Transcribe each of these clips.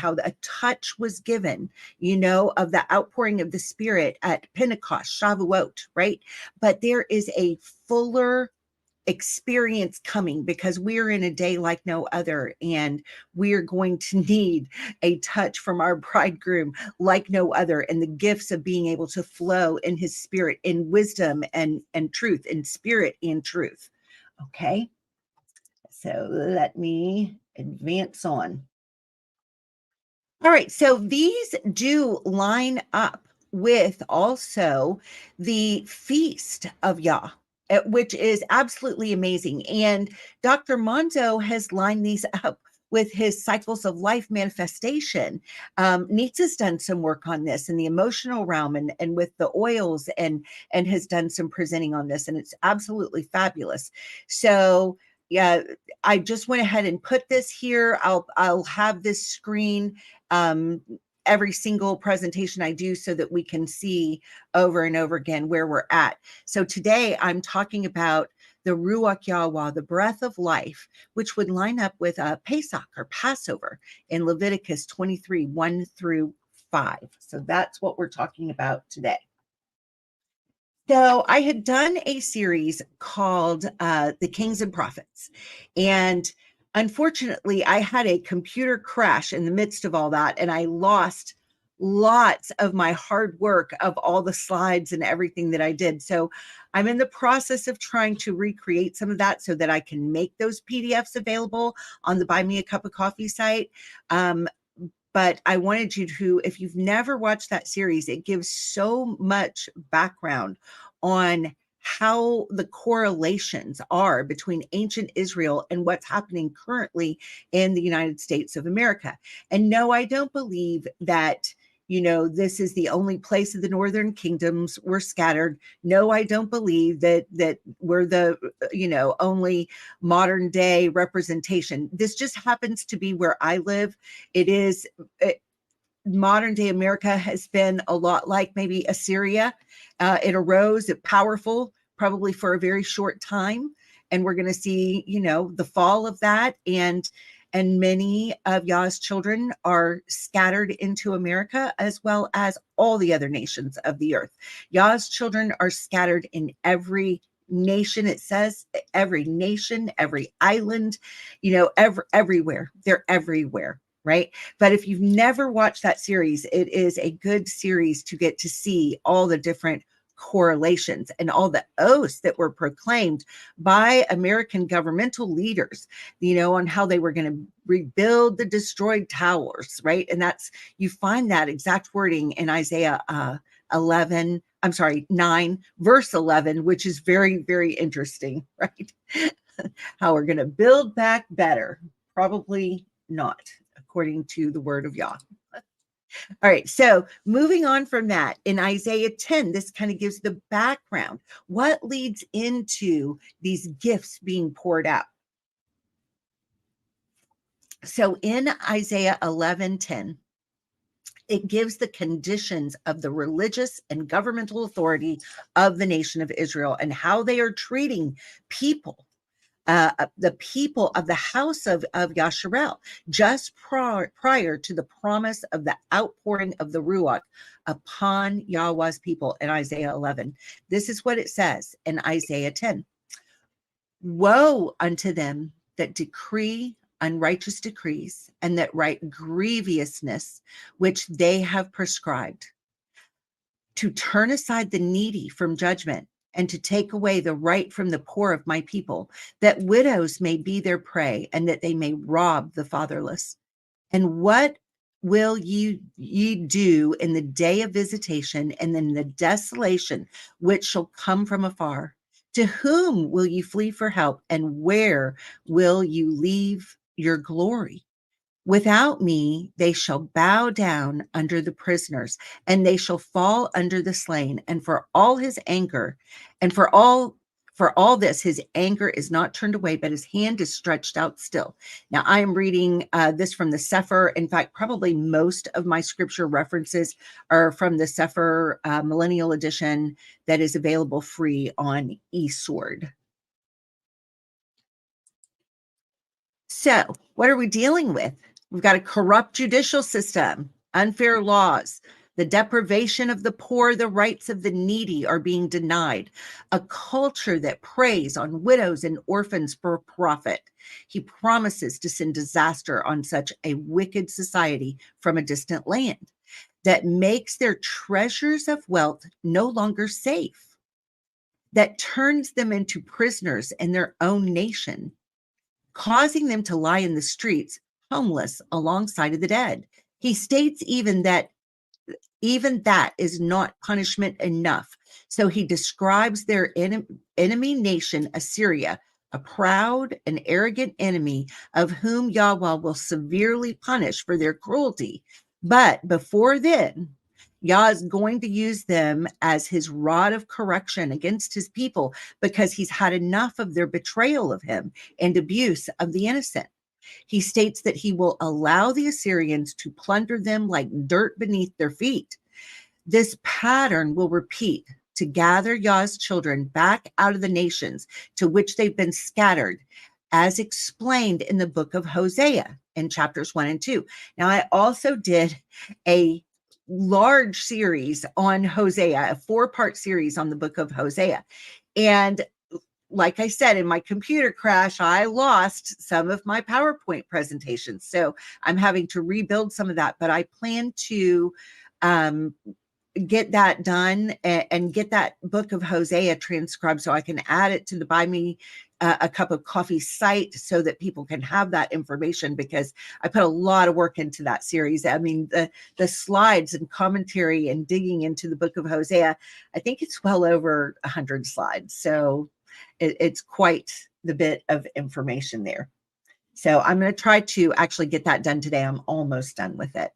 how a touch was given, of the outpouring of the Spirit at Pentecost, Shavuot, right? But there is a fuller experience coming, because we're in a day like no other, and we're going to need a touch from our bridegroom like no other, and the gifts of being able to flow in his Spirit, in wisdom and truth, in spirit and truth. Okay, so let me advance on. All right, so these do line up with also the feast of Yah, which is absolutely amazing. And Dr. Monzo has lined these up with his cycles of life manifestation. Nietzsche's done some work on this in the emotional realm, and with the oils, and has done some presenting on this, and it's absolutely fabulous. So yeah, I just went ahead and put this here. I'll have this screen every single presentation I do, so that we can see over and over again where we're at. So today I'm talking about the Ruach Yahuah, the breath of life, which would line up with Pesach, or Passover, in Leviticus 23, 1 through 5. So that's what we're talking about today. So I had done a series called The Kings and Prophets, and unfortunately, I had a computer crash in the midst of all that, and I lost lots of my hard work of all the slides and everything that I did. So I'm in the process of trying to recreate some of that, so that I can make those PDFs available on the Buy Me a Cup of Coffee site. But I wanted you to, if you've never watched that series, it gives so much background on how the correlations are between ancient Israel and what's happening currently in the United States of America. And no, I don't believe that, this is the only place of the northern kingdoms were scattered. No, I don't believe that we're the, only modern day representation. This just happens to be where I live. Modern day America has been a lot like maybe Assyria. It arose powerful, probably for a very short time. And we're going to see, the fall of that. And many of Yah's children are scattered into America, as well as all the other nations of the earth. Yah's children are scattered in every nation. It says every nation, every island, everywhere. They're everywhere. Right. But if you've never watched that series, it is a good series to get to see all the different correlations and all the oaths that were proclaimed by American governmental leaders, on how they were going to rebuild the destroyed towers. Right. And you find that exact wording in Isaiah 9, verse 11, which is very, very interesting. Right. How we're going to build back better. Probably not, according to the word of Yah. All right, so moving on from that, in Isaiah 10, this kind of gives the background. What leads into these gifts being poured out? So in Isaiah 11:10, it gives the conditions of the religious and governmental authority of the nation of Israel, and how they are treating people. The people of the house of Yasharel, just prior to the promise of the outpouring of the Ruach upon Yahweh's people in Isaiah 11. This is what it says in Isaiah 10. Woe unto them that decree unrighteous decrees, and that write grievousness which they have prescribed, to turn aside the needy from judgment, and to take away the right from the poor of my people, that widows may be their prey, and that they may rob the fatherless. And what will ye do in the day of visitation, and in the desolation which shall come from afar? To whom will you flee for help, and where will you leave your glory? Without me, they shall bow down under the prisoners, and they shall fall under the slain. And for all his anger, and for all this, his anger is not turned away, but his hand is stretched out still. Now, I am reading this from the Sefer. In fact, probably most of my scripture references are from the Sefer Millennial Edition that is available free on eSword. So, what are we dealing with? We've got a corrupt judicial system, unfair laws, the deprivation of the poor, the rights of the needy are being denied, a culture that preys on widows and orphans for profit. He promises to send disaster on such a wicked society from a distant land that makes their treasures of wealth no longer safe, that turns them into prisoners in their own nation, causing them to lie in the streets, homeless alongside of the dead. He states even that is not punishment enough. So he describes their enemy nation, Assyria, a proud and arrogant enemy of whom Yahuah will severely punish for their cruelty. But before then, Yah is going to use them as his rod of correction against his people because he's had enough of their betrayal of him and abuse of the innocent. He states that he will allow the Assyrians to plunder them like dirt beneath their feet. This pattern will repeat to gather Yah's children back out of the nations to which they've been scattered, as explained in the book of Hosea in chapters 1 and 2. Now, I also did a large series on Hosea, a 4-part series on the book of Hosea. And like I said, in my computer crash, I lost some of my PowerPoint presentations. So I'm having to rebuild some of that, but I plan to get that done and get that book of Hosea transcribed so I can add it to the Buy Me a Cup of Coffee site so that people can have that information, because I put a lot of work into that series. I mean, the slides and commentary and digging into the book of Hosea, I think it's well over 100 slides. So it's quite the bit of information there. So I'm going to try to actually get that done today. I'm almost done with it.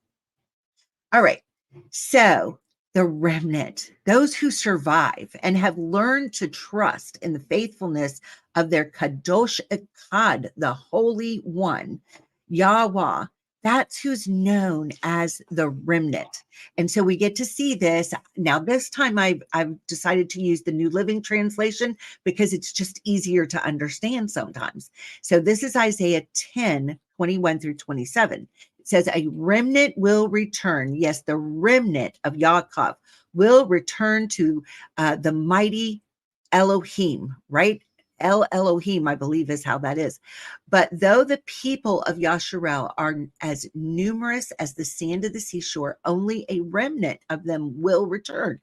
All right. So the remnant, those who survive and have learned to trust in the faithfulness of their Kadosh Echad, the Holy One, Yahuah, that's who's known as the remnant. And so we get to see this. Now, this time I've decided to use the New Living Translation because it's just easier to understand sometimes. So this is Isaiah 10, 21 through 27. It says, a remnant will return. Yes, the remnant of Yaakov will return to the mighty Elohim, right? El Elohim, I believe is how that is. But though the people of Yasharel are as numerous as the sand of the seashore, only a remnant of them will return.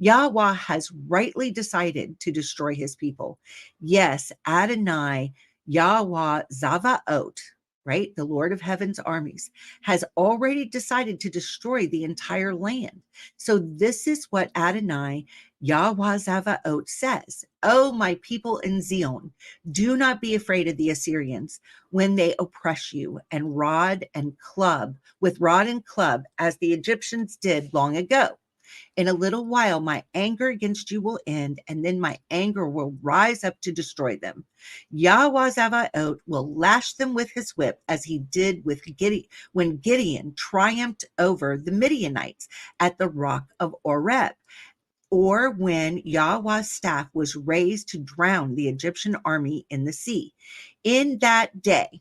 Yahuah has rightly decided to destroy his people. Yes, Adonai, Yahuah Zavaot, right? The Lord of Heaven's armies has already decided to destroy the entire land. So this is what Adonai, Yahuah Zavaot says. Oh, my people in Zion, do not be afraid of the Assyrians when they oppress you and with rod and club, as the Egyptians did long ago. In a little while, my anger against you will end, and then my anger will rise up to destroy them. Yahuah Zavaot will lash them with his whip, as he did with when Gideon triumphed over the Midianites at the rock of Oreb, or when Yahuah's staff was raised to drown the Egyptian army in the sea. In that day,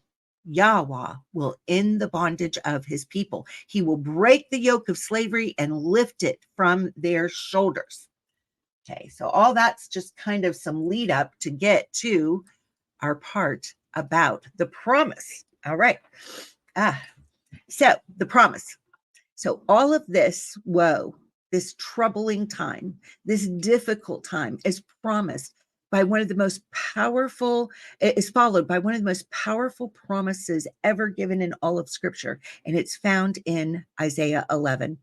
Yahuah will end the bondage of his people. He will break the yoke of slavery and lift it from their shoulders. Okay, so all that's just kind of some lead up to get to our part about the promise. All right. So the promise. So all of this woe, this troubling time, this difficult time is promised by one of the most powerful, is followed by one of the most powerful promises ever given in all of Scripture. And it's found in Isaiah 11.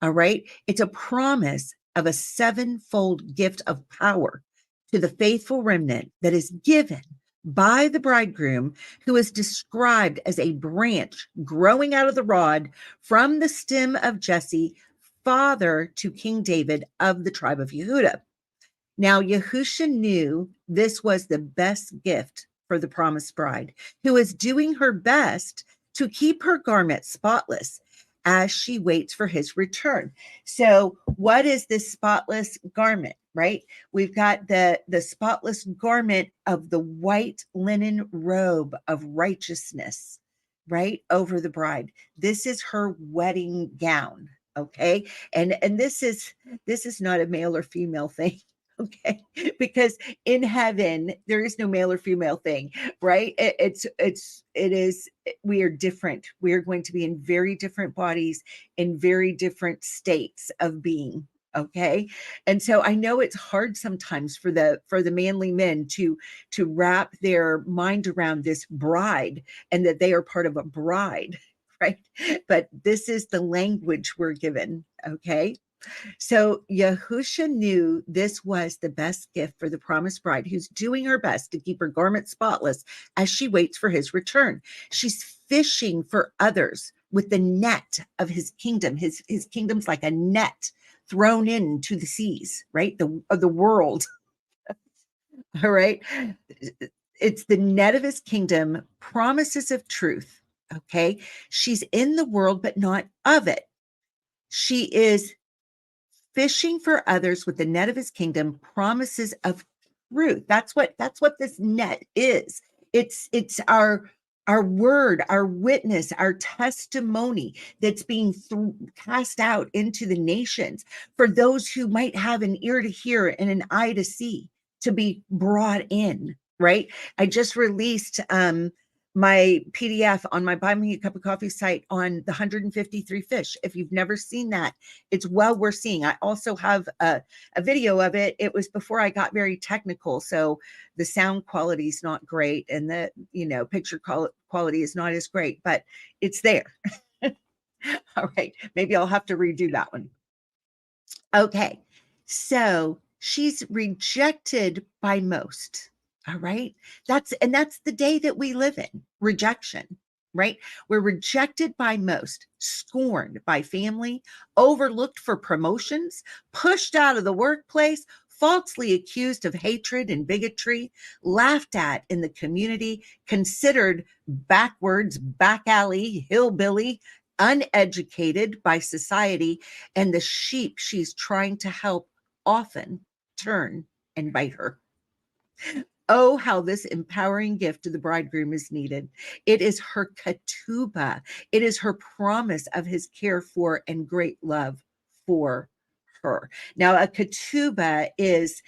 All right. It's a promise of a 7-fold gift of power to the faithful remnant that is given by the bridegroom, who is described as a branch growing out of the rod from the stem of Jesse, father to King David of the tribe of Yehudah. Now, Yahusha knew this was the best gift for the promised bride, who is doing her best to keep her garment spotless as she waits for his return. So what is this spotless garment, right? We've got the spotless garment of the white linen robe of righteousness, right, over the bride. This is her wedding gown, okay? And this is not a male or female thing. Okay, because in heaven there is no male or female thing, right? It is we are different. We are going to be in very different bodies, in very different states of being. Okay, and so I know it's hard sometimes for the manly men to wrap their mind around this bride and that they are part of a bride, right? But this is the language we're given. Okay, so Yahusha knew this was the best gift for the promised bride who's doing her best to keep her garment spotless as she waits for his return. She's fishing for others with the net of his kingdom. His kingdom's like a net thrown into the seas, right? The world. All right. It's the net of his kingdom, promises of truth. Okay. She's in the world, but not of it. She is fishing for others with the net of his kingdom, promises of truth. That's what this net is. It's our word, our witness, our testimony that's being cast out into the nations for those who might have an ear to hear and an eye to see, to be brought in, right? I just released my PDF on my Buy Me a Cup of Coffee site on the 153 fish. If you've never seen that, it's well worth seeing. I also have a video of it. It was before I got very technical, so the sound quality is not great, and the picture quality is not as great, but it's there. All right, maybe I'll have to redo that one. Okay, so she's rejected by most. All right, that's the day that we live in, rejection, right? We're rejected by most, scorned by family, overlooked for promotions, pushed out of the workplace, falsely accused of hatred and bigotry, laughed at in the community, considered backwards, back alley, hillbilly, uneducated by society, and the sheep she's trying to help often turn and bite her. Oh, how this empowering gift to the bridegroom is needed. It is her ketubah. It is her promise of his care for and great love for her. Now, a ketubah is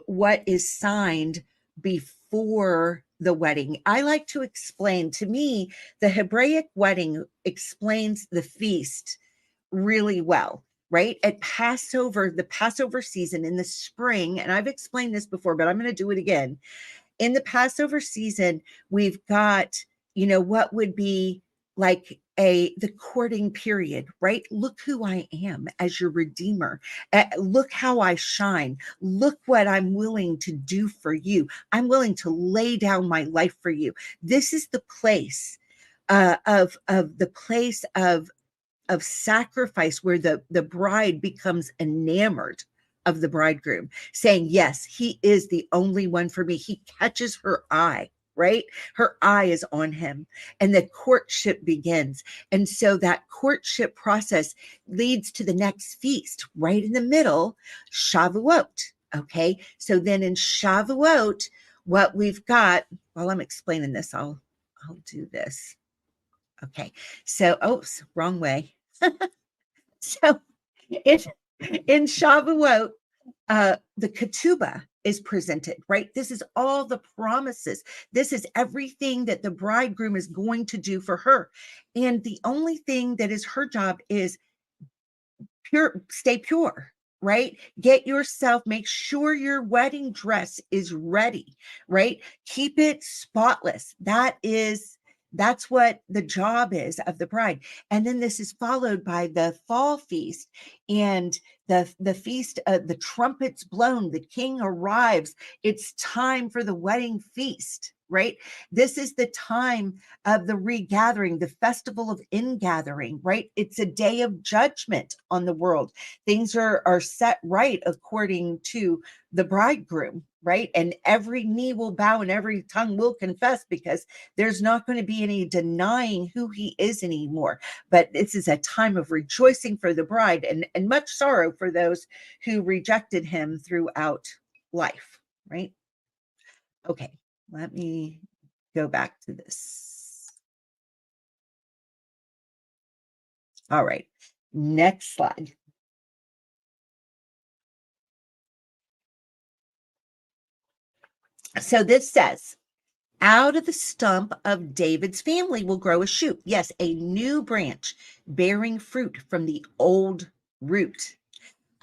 what is signed before the wedding. I like to explain, to me, the Hebraic wedding explains the feast really well, right? At Passover, the Passover season in the spring, and I've explained this before, but I'm going to do it again. In the Passover season, we've got, what would be like the courting period, right? Look who I am as your redeemer. Look how I shine. Look what I'm willing to do for you. I'm willing to lay down my life for you. This is the place of the place of sacrifice where the bride becomes enamored of the bridegroom, saying, yes, he is the only one for me. He catches her eye, right? Her eye is on him, and the courtship begins. And so that courtship process leads to the next feast right in the middle, Shavuot. Okay, so then in Shavuot, what we've got, while I'm explaining this, I'll do this. Okay, so oops, wrong way. So in, in Shavuot, the ketubah is presented, right? This is all the promises. This is everything that the bridegroom is going to do for her. And the only thing that is her job is stay pure, right? Get yourself, make sure your wedding dress is ready, right? Keep it spotless. That's what the job is of the bride. And then this is followed by the fall feast and the feast, the trumpets blown, the king arrives. It's time for the wedding feast, right? This is the time of the regathering, the festival of ingathering, right? It's a day of judgment on the world. Things are set right according to the bridegroom, right? And every knee will bow and every tongue will confess, because there's not going to be any denying who he is anymore. But this is a time of rejoicing for the bride, and much sorrow for those who rejected him throughout life, right? Okay, let me go back to this. All right. Next slide. So this says, out of the stump of David's family will grow a shoot. Yes, a new branch bearing fruit from the old root.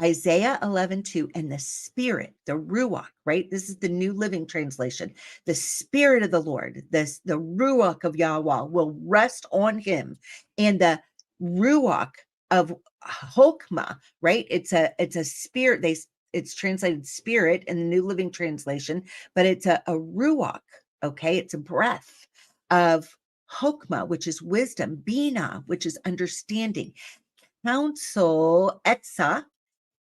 Isaiah 11:2, and the Spirit, the Ruach, right? This is the New Living Translation. The Spirit of the Lord, the Ruach of Yahuah will rest on him, and the Ruach of Hokmah, right? It's a spirit. It's translated spirit in the New Living Translation, but it's a Ruach, okay? It's a breath of Hokmah, which is wisdom, Bina, which is understanding, counsel, Etzah,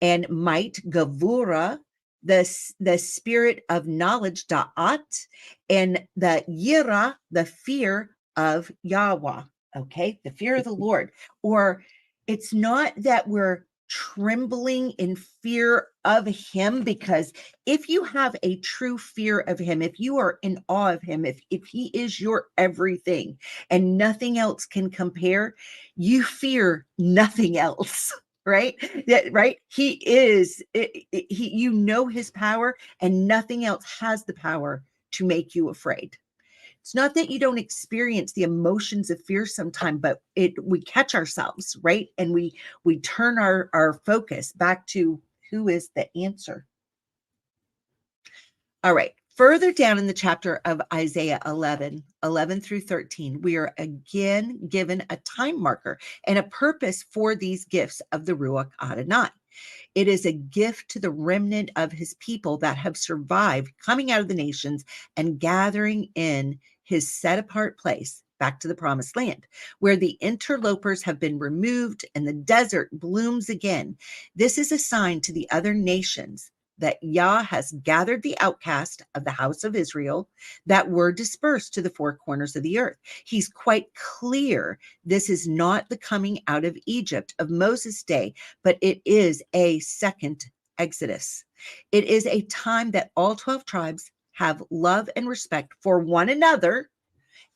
and might, Gavura, the spirit of knowledge, Da'at, and the Yira, the fear of Yahweh. Okay, the fear of the Lord. Or it's not that we're trembling in fear of him, because if you have a true fear of him, if you are in awe of him, if he is your everything and nothing else can compare, you fear nothing else. Right? Yeah, right. He is, you know his power, and nothing else has the power to make you afraid. It's not that you don't experience the emotions of fear sometime, but we catch ourselves, right? And we turn our focus back to who is the answer. All right. Further down in the chapter of Isaiah 11 through 13, we are again given a time marker and a purpose for these gifts of the Ruach Adonai. It is a gift to the remnant of his people that have survived coming out of the nations and gathering in his set apart place back to the promised land, where the interlopers have been removed and the desert blooms again. This is a sign to the other nations that Yah has gathered the outcast of the house of Israel that were dispersed to the four corners of the earth. He's quite clear this is not the coming out of Egypt of Moses' day, but it is a second Exodus. It is a time that all 12 tribes have love and respect for one another,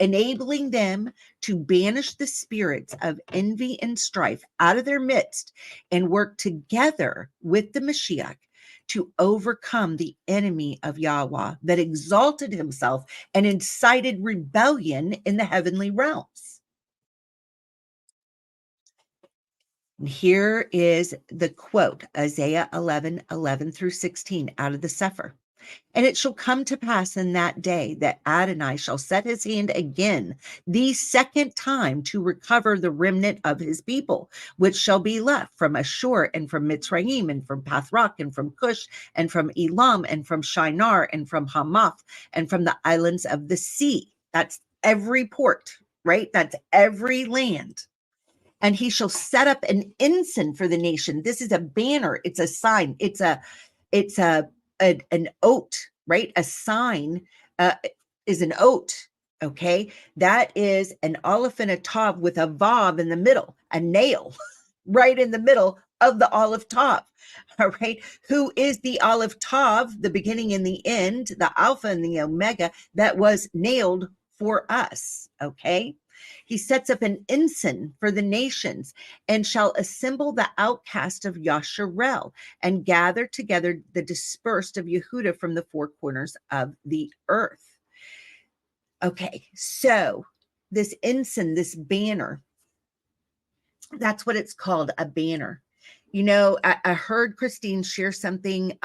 enabling them to banish the spirits of envy and strife out of their midst and work together with the Mashiach to overcome the enemy of Yahweh that exalted himself and incited rebellion in the heavenly realms. And here is the quote, Isaiah 11 through 16 out of the Sefer. And it shall come to pass in that day that Adonai shall set his hand again the second time to recover the remnant of his people, which shall be left from Ashur and from Mitzrayim and from Pathrak and from Cush and from Elam and from Shinar and from Hamath and from the islands of the sea. That's every port, right? That's every land. And he shall set up an ensign for the nation. This is a banner. It's a sign. It's an oat, right? A sign is an oat. Okay, that is an aleph and a tav with a vav in the middle, a nail right in the middle of the aleph tav. All right, who is the aleph tav, the beginning and the end, the alpha and the omega that was nailed for us? Okay. He sets up an ensign for the nations and shall assemble the outcast of Yasharel and gather together the dispersed of Yehuda from the four corners of the earth. Okay, so this ensign, this banner, that's what it's called, a banner. You know, I heard Christine share something.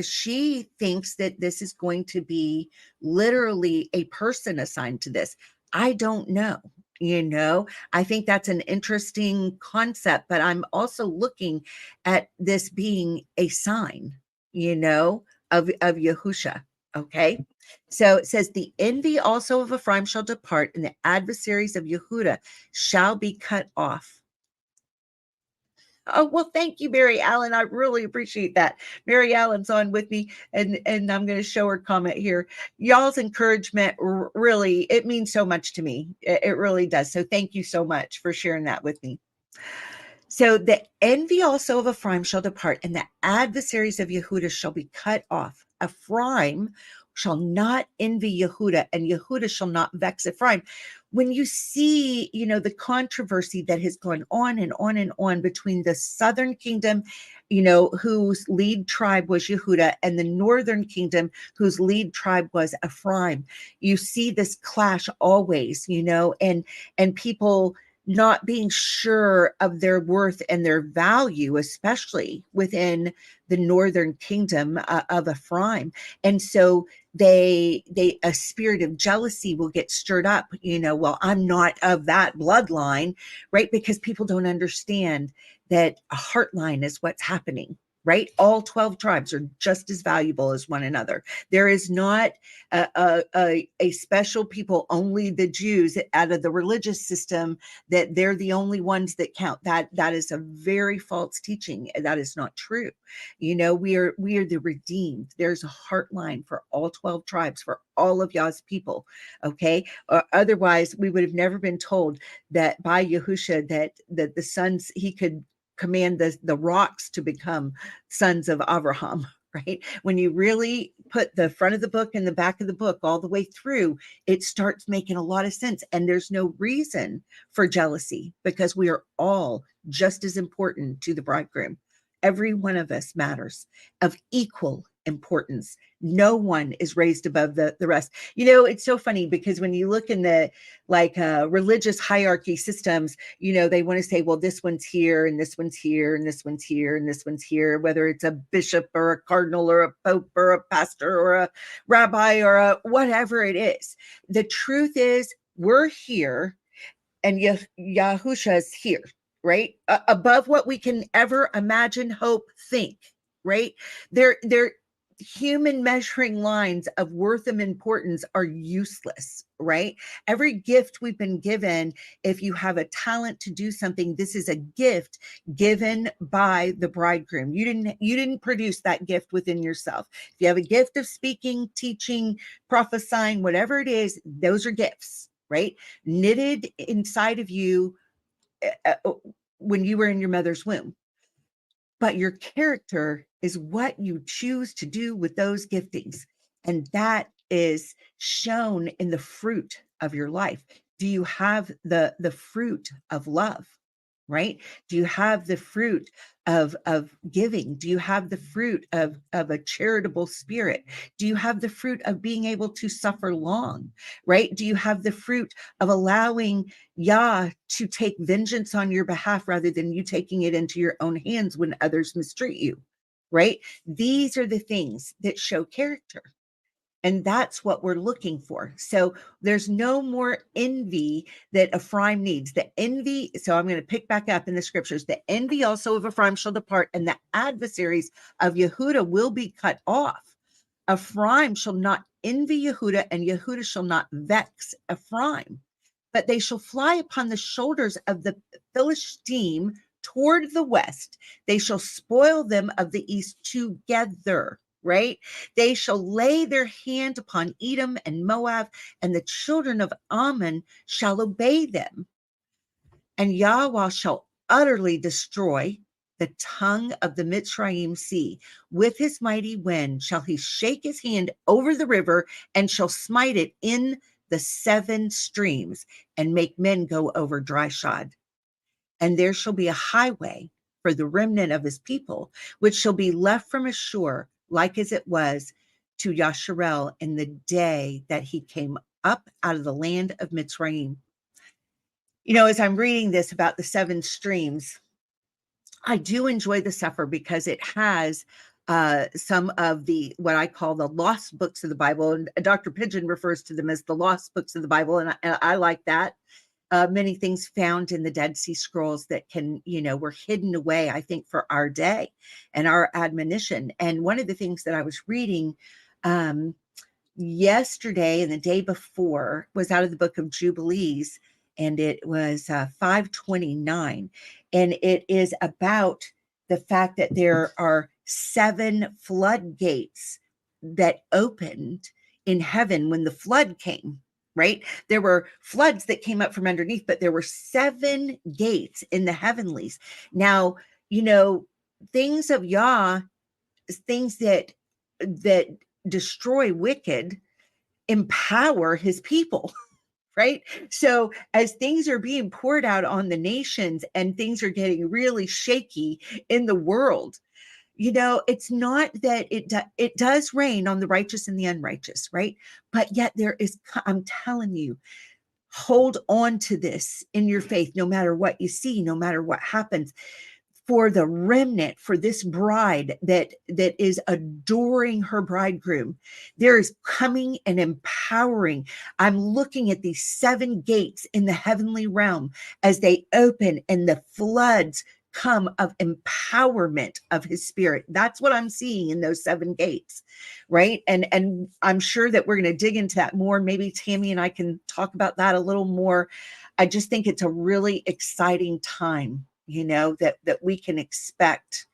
She thinks that this is going to be literally a person assigned to this. I don't know. You know, I think that's an interesting concept, but I'm also looking at this being a sign, you know, of Yahusha. Okay. So it says, the envy also of Ephraim shall depart, and the adversaries of Yehuda shall be cut off. Oh, well, thank you, Mary Allen. I really appreciate that. Mary Allen's on with me, and I'm going to show her comment here. Y'all's encouragement, really, it means so much to me. It really does. So thank you so much for sharing that with me. So the envy also of Ephraim shall depart, and the adversaries of Yehuda shall be cut off. Ephraim shall not envy Yehuda, and Yehuda shall not vex Ephraim. When you see, the controversy that has gone on and on and on between the southern kingdom, whose lead tribe was Yehuda, and the northern kingdom, whose lead tribe was Ephraim, you see this clash always, and people not being sure of their worth and their value, especially within the northern kingdom of Ephraim. And so a spirit of jealousy will get stirred up, well, I'm not of that bloodline, right? Because people don't understand that a heart line is what's happening, right? All 12 tribes are just as valuable as one another. There is not a special people, only the Jews out of the religious system, that they're the only ones that count. That is a very false teaching. That is not true. We are the redeemed. There's a heart line for all 12 tribes, for all of Yah's people. Okay. Otherwise, we would have never been told that by Yahusha that the sons, he could command the rocks to become sons of Abraham, right? When you really put the front of the book and the back of the book all the way through, it starts making a lot of sense. And there's no reason for jealousy, because we are all just as important to the bridegroom. Every one of us matters, of equal importance. No one is raised above the rest. It's so funny, because when you look in the religious hierarchy systems, they want to say, well, this one's here and this one's here and this one's here and this one's here, whether it's a bishop or a cardinal or a pope or a pastor or a rabbi or a whatever it is. The truth is, we're here and Yahusha is here, right? Above what we can ever imagine, hope, think, right? They're human measuring lines of worth and importance are useless, right? Every gift we've been given, if you have a talent to do something, this is a gift given by the bridegroom. You didn't produce that gift within yourself. If you have a gift of speaking, teaching, prophesying, whatever it is, those are gifts, right? Knitted inside of you when you were in your mother's womb. But your character is what you choose to do with those giftings. And that is shown in the fruit of your life. Do you have the fruit of love, right? Do you have the fruit of giving? Do you have the fruit of a charitable spirit? Do you have the fruit of being able to suffer long, right? Do you have the fruit of allowing Yah to take vengeance on your behalf rather than you taking it into your own hands when others mistreat you, right? These are the things that show character. And that's what we're looking for. So there's no more envy that Ephraim needs. The envy, so I'm going to pick back up in the scriptures. The envy also of Ephraim shall depart, and the adversaries of Yehuda will be cut off. Ephraim shall not envy Yehuda, and Yehuda shall not vex Ephraim. But they shall fly upon the shoulders of the Philistine toward the west. They shall spoil them of the east together. Right? They shall lay their hand upon Edom and Moab, and the children of Ammon shall obey them. And Yahuah shall utterly destroy the tongue of the Mitzrayim sea. With his mighty wind shall he shake his hand over the river, and shall smite it in the 7 streams, and make men go over dry shod. And there shall be a highway for the remnant of his people, which shall be left from his shore, like as it was to Yasharel in the day that he came up out of the land of Mitzrayim. As I'm reading this about the 7 streams, I do enjoy the Sefer because it has some of the, what I call the lost books of the Bible. And Dr. Pigeon refers to them as the lost books of the Bible. And I like that. Many things found in the Dead Sea Scrolls that were hidden away, I think, for our day and our admonition. And one of the things that I was reading yesterday and the day before was out of the book of Jubilees, and it was 529. And it is about the fact that there are 7 floodgates that opened in heaven when the flood came. Right? There were floods that came up from underneath, but there were 7 gates in the heavenlies. Now, things of Yah, things that destroy wicked, empower his people. Right? So as things are being poured out on the nations and things are getting really shaky in the world, it's not that it does rain on the righteous and the unrighteous, right? But yet I'm telling you, hold on to this in your faith, no matter what you see, no matter what happens, for the remnant, for this bride that is adoring her bridegroom. There is coming and empowering. I'm looking at these 7 gates in the heavenly realm as they open and the floods come of empowerment of his spirit. That's what I'm seeing in those 7 gates, right? And I'm sure that we're going to dig into that more. Maybe Tammy and I can talk about that a little more. I just think it's a really exciting time, that we can expect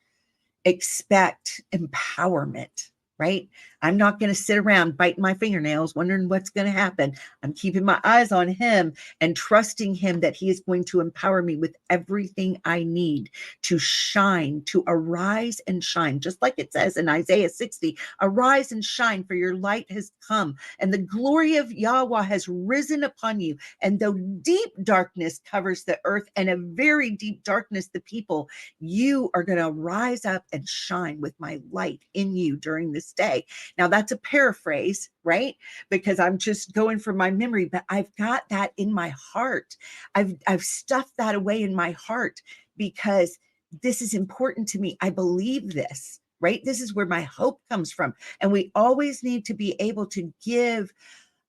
empowerment, right? I'm not going to sit around biting my fingernails wondering what's going to happen. I'm keeping my eyes on him and trusting him that he is going to empower me with everything I need to shine, to arise and shine. Just like it says in Isaiah 60, arise and shine, for your light has come and the glory of Yahuah has risen upon you. And though deep darkness covers the earth and a very deep darkness the people, you are going to rise up and shine with my light in you during this day. Now that's a paraphrase, right? Because I'm just going from my memory, but I've got that in my heart. I've stuffed that away in my heart because this is important to me. I believe this, right? This is where my hope comes from. And we always need to be able to give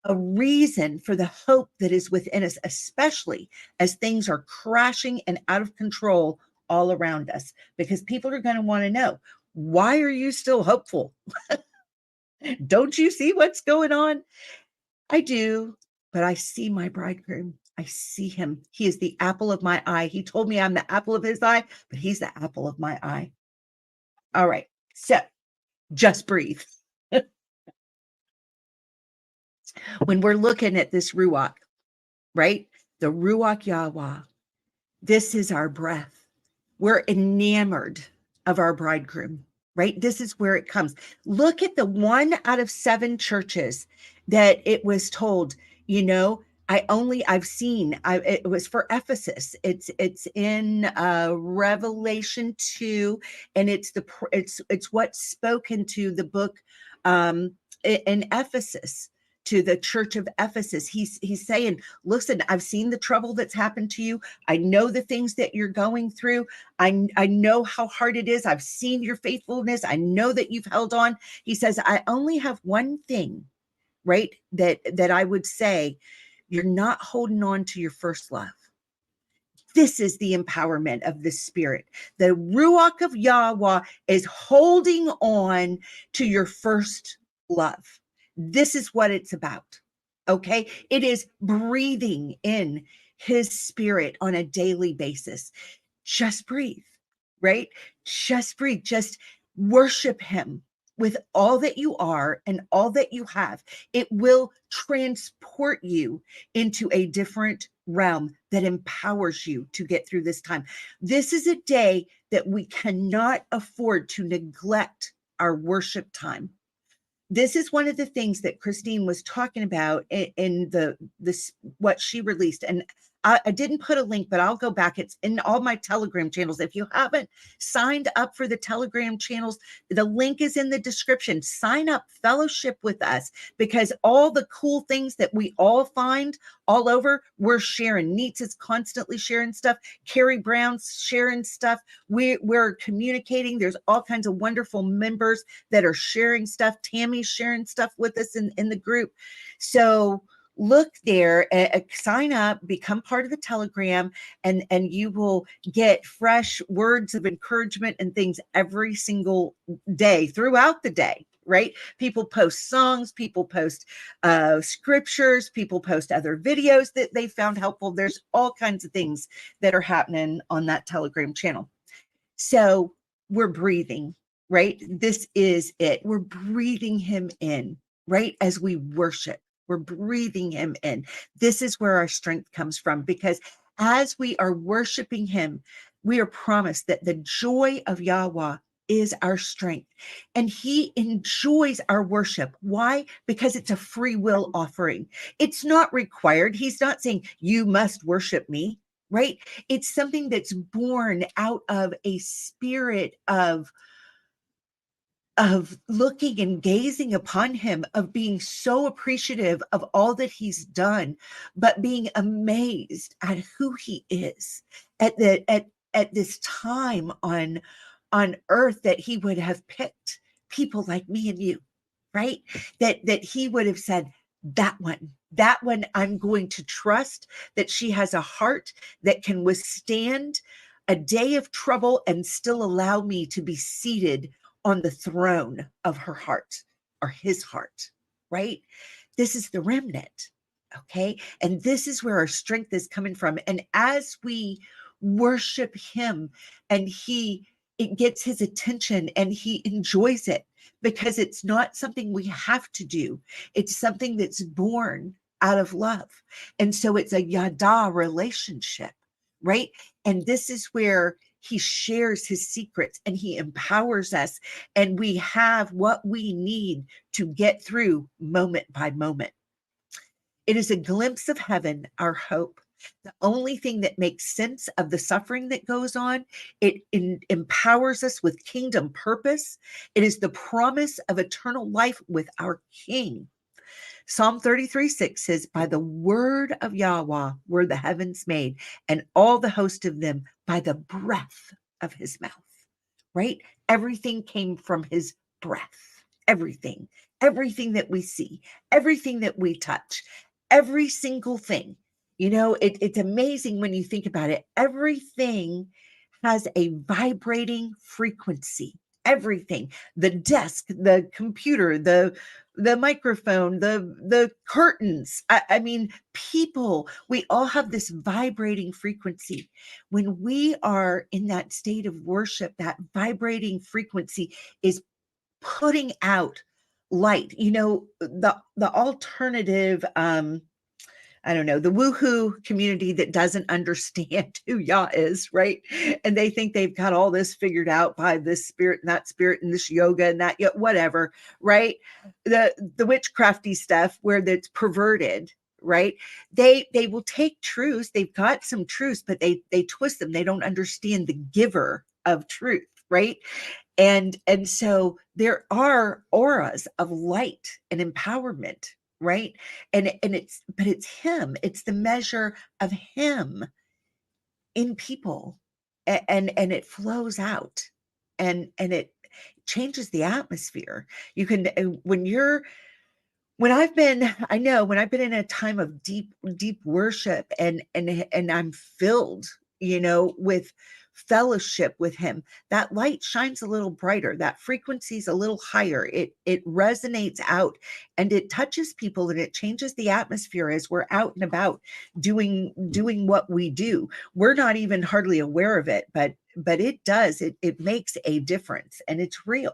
a reason for the hope that is within us, especially as things are crashing and out of control all around us, because people are going to want to know, why are you still hopeful? Don't you see what's going on? I do, but I see my bridegroom. I see him. He is the apple of my eye. He told me I'm the apple of his eye, but he's the apple of my eye. All right. So just breathe. When we're looking at this Ruach, right? The Ruach Yahuah, this is our breath. We're enamored of our bridegroom, right? This is where it comes. Look at the 1 out of 7 churches that it was told, it was for Ephesus. It's in Revelation 2, and it's what's spoken to the book in Ephesus, to the church of Ephesus. He's saying, listen, I've seen the trouble that's happened to you. I know the things that you're going through. I know how hard it is. I've seen your faithfulness. I know that you've held on. He says, I only have one thing, right? That I would say, you're not holding on to your first love. This is the empowerment of the Spirit. The Ruach of Yahuah is holding on to your first love. This is what it's about. Okay. It is breathing in his spirit on a daily basis. Just breathe, right? Just breathe. Just worship him with all that you are and all that you have. It will transport you into a different realm that empowers you to get through this time. This is a day that we cannot afford to neglect our worship time. This is one of the things that Christine was talking about in what she released. And I didn't put a link, but I'll go back. It's in all my Telegram channels. If you haven't signed up for the Telegram channels, the link is in the description. Sign up, fellowship with us, because all the cool things that we all find all over, we're sharing. Neats is constantly sharing stuff. Carrie Brown's sharing stuff. We're communicating. There's all kinds of wonderful members that are sharing stuff. Tammy's sharing stuff with us in the group. So look there, sign up, become part of the Telegram, and you will get fresh words of encouragement and things every single day throughout the day, right? People post songs, people post scriptures, people post other videos that they found helpful. There's all kinds of things that are happening on that Telegram channel. So we're breathing, right? This is it. We're breathing him in, right? As we worship. We're breathing him in. This is where our strength comes from, because as we are worshiping him, we are promised that the joy of Yahuah is our strength. And he enjoys our worship. Why? Because it's a free will offering. It's not required. He's not saying you must worship me, right? It's something that's born out of a spirit of looking and gazing upon him, of being so appreciative of all that he's done, but being amazed at who he is at this time on earth, that he would have picked people like me and you, right? That he would have said, that one I'm going to trust, that she has a heart that can withstand a day of trouble and still allow me to be seated on the throne of her heart, or his heart, right? This is the remnant, okay? And this is where our strength is coming from. And as we worship him, and it gets his attention, and he enjoys it, because it's not something we have to do. It's something that's born out of love. And so it's a yada relationship, right? And this is where he shares his secrets, and he empowers us, and we have what we need to get through moment by moment. It is a glimpse of heaven, our hope. The only thing that makes sense of the suffering that goes on. It empowers us with kingdom purpose. It is the promise of eternal life with our King. Psalm 33:6 says, by the word of Yahuah were the heavens made, and all the host of them by the breath of his mouth, right? Everything came from his breath. Everything that we see, everything that we touch, every single thing. It's amazing when you think about it. Everything has a vibrating frequency. Everything, the desk, the computer, the microphone, the curtains. I mean, people, we all have this vibrating frequency. When we are in that state of worship, that vibrating frequency is putting out light. The alternative, I don't know, the woohoo community that doesn't understand who Yah is, right? And they think they've got all this figured out by this spirit and that spirit and this yoga and that, whatever, right? The witchcrafty stuff where that's perverted, right? They will take truths. They've got some truths, but they twist them. They don't understand the giver of truth, right? And so there are auras of light and empowerment, right? And it's him. It's the measure of him in people, and it flows out, and it changes the atmosphere. You can when I've been in a time of deep worship, and I'm filled, with fellowship with him, that light shines a little brighter, that frequency's a little higher, it resonates out, and it touches people, and it changes the atmosphere as we're out and about doing what we do. We're not even hardly aware of it, but it does, it makes a difference, and it's real.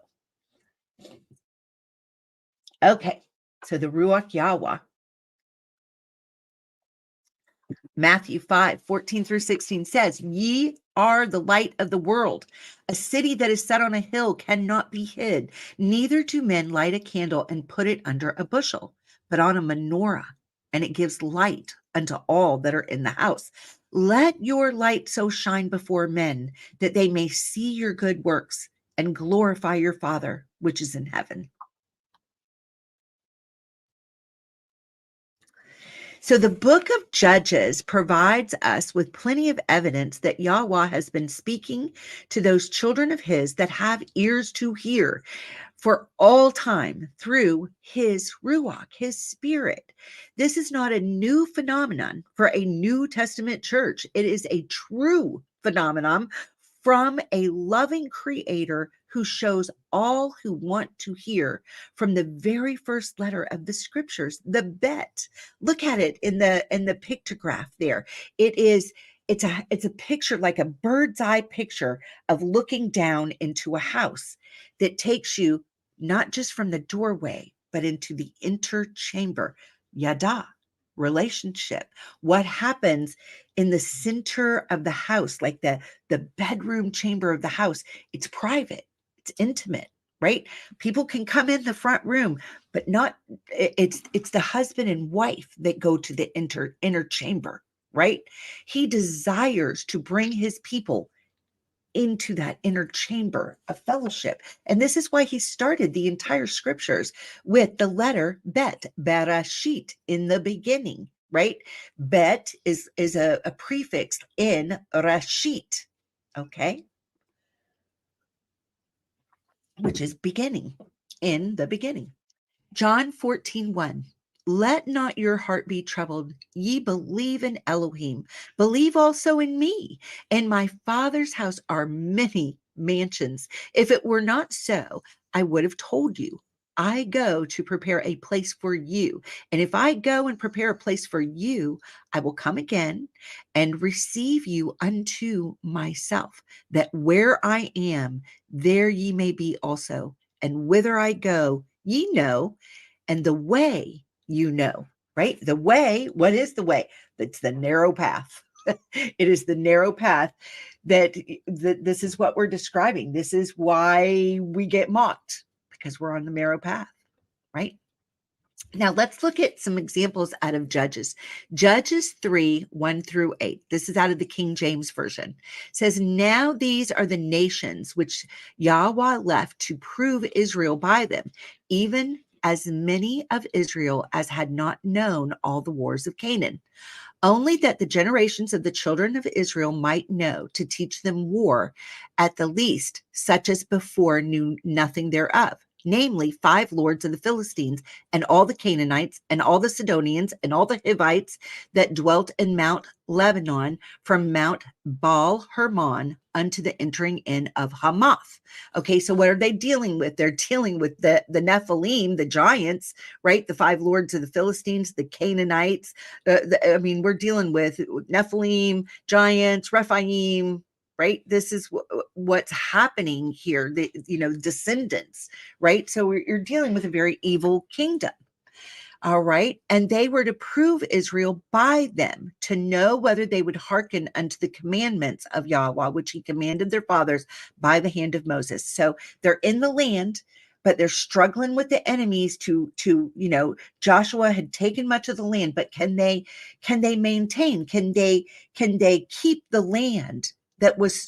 Okay, so the Ruach Yahuah. Matthew 5:14-16 says, ye are the light of the world. A city that is set on a hill cannot be hid. Neither do men light a candle and put it under a bushel, but on a menorah, and it gives light unto all that are in the house. Let your light so shine before men that they may see your good works and glorify your Father which is in heaven. So the book of Judges provides us with plenty of evidence that Yahuah has been speaking to those children of his that have ears to hear for all time through his Ruach, his spirit. This is not a new phenomenon for a New Testament church. It is a true phenomenon from a loving creator who shows all who want to hear from the very first letter of the scriptures, the bet. Look at it in the pictograph there. It's a picture, like a bird's eye picture of looking down into a house that takes you not just from the doorway, but into the inner chamber, yada, relationship. What happens in the center of the house, like the bedroom chamber of the house, it's private. it's intimate, right? People can come in the front room, but not, it's the husband and wife that go to the inner chamber, right? He desires to bring his people into that inner chamber of fellowship. And this is why he started the entire scriptures with the letter bet, berashit, in the beginning, right? Bet is a prefix in rashit, okay, which is beginning, in the beginning. John 14:1. Let not your heart be troubled. Ye believe in Elohim. Believe also in me. In my Father's house are many mansions. If it were not so, I would have told you. I go to prepare a place for you. And if I go and prepare a place for you, I will come again and receive you unto myself, that where I am, there ye may be also. And whither I go, ye know, and the way you know, right? The way, what is the way? It's the narrow path. It is the narrow path that this is what we're describing. This is why we get mocked, because we're on the narrow path, right? Now let's look at some examples out of Judges. Judges 3:1-8. This is out of the King James Version. It says, now these are the nations which Yahuah left to prove Israel by them, even as many of Israel as had not known all the wars of Canaan, only that the generations of the children of Israel might know, to teach them war, at the least, such as before knew nothing thereof, namely 5 lords of the Philistines, and all the Canaanites, and all the Sidonians, and all the Hivites that dwelt in Mount Lebanon, from Mount Baal Hermon unto the entering in of Hamath. Okay, so what are they dealing with? They're dealing with the Nephilim, the giants, right? The 5 lords of the Philistines, the Canaanites. We're dealing with Nephilim, giants, Rephaim, right? This is what's happening here, the descendants, right? So you're dealing with a very evil kingdom. All right. And they were to prove Israel by them, to know whether they would hearken unto the commandments of Yahuah, which he commanded their fathers by the hand of Moses. So they're in the land, but they're struggling with the enemies to Joshua had taken much of the land, but can they maintain, can they keep the land that was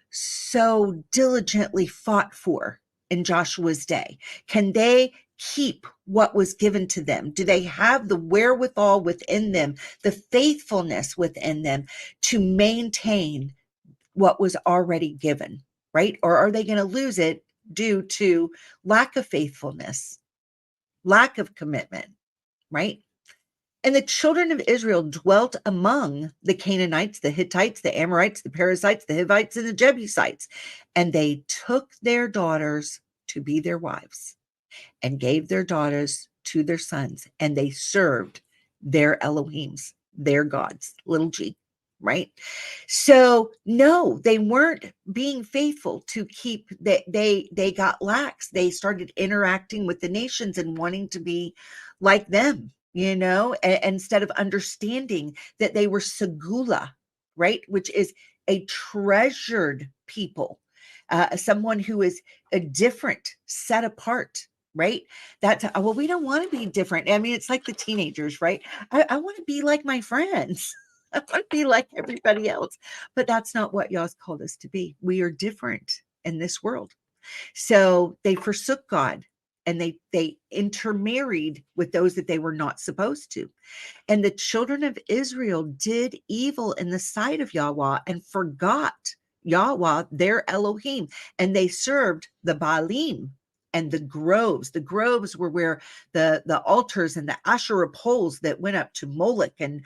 so diligently fought for in Joshua's day? Can they keep what was given to them? Do they have the wherewithal within them, the faithfulness within them to maintain what was already given, right? Or are they going to lose it due to lack of faithfulness, lack of commitment, right? And the children of Israel dwelt among the Canaanites, the Hittites, the Amorites, the Perizzites, the Hivites, and the Jebusites. And they took their daughters to be their wives, and gave their daughters to their sons, and they served their Elohims, their gods, little g, right? So no, they weren't being faithful to keep that. They got lax. They started interacting with the nations and wanting to be like them, instead of understanding that they were segula, right? Which is a treasured people, someone who is a different, set apart, right? That's, well, we don't want to be different. I mean, it's like the teenagers, right? I want to be like my friends. I want to be like everybody else. But that's not what Yah's called us to be. We are different in this world. So they forsook God, and they intermarried with those that they were not supposed to. And the children of Israel did evil in the sight of Yahuah, and forgot Yahuah, their Elohim, and they served the Baalim and the groves. The groves were where the altars and the Asherah poles that went up to Moloch, and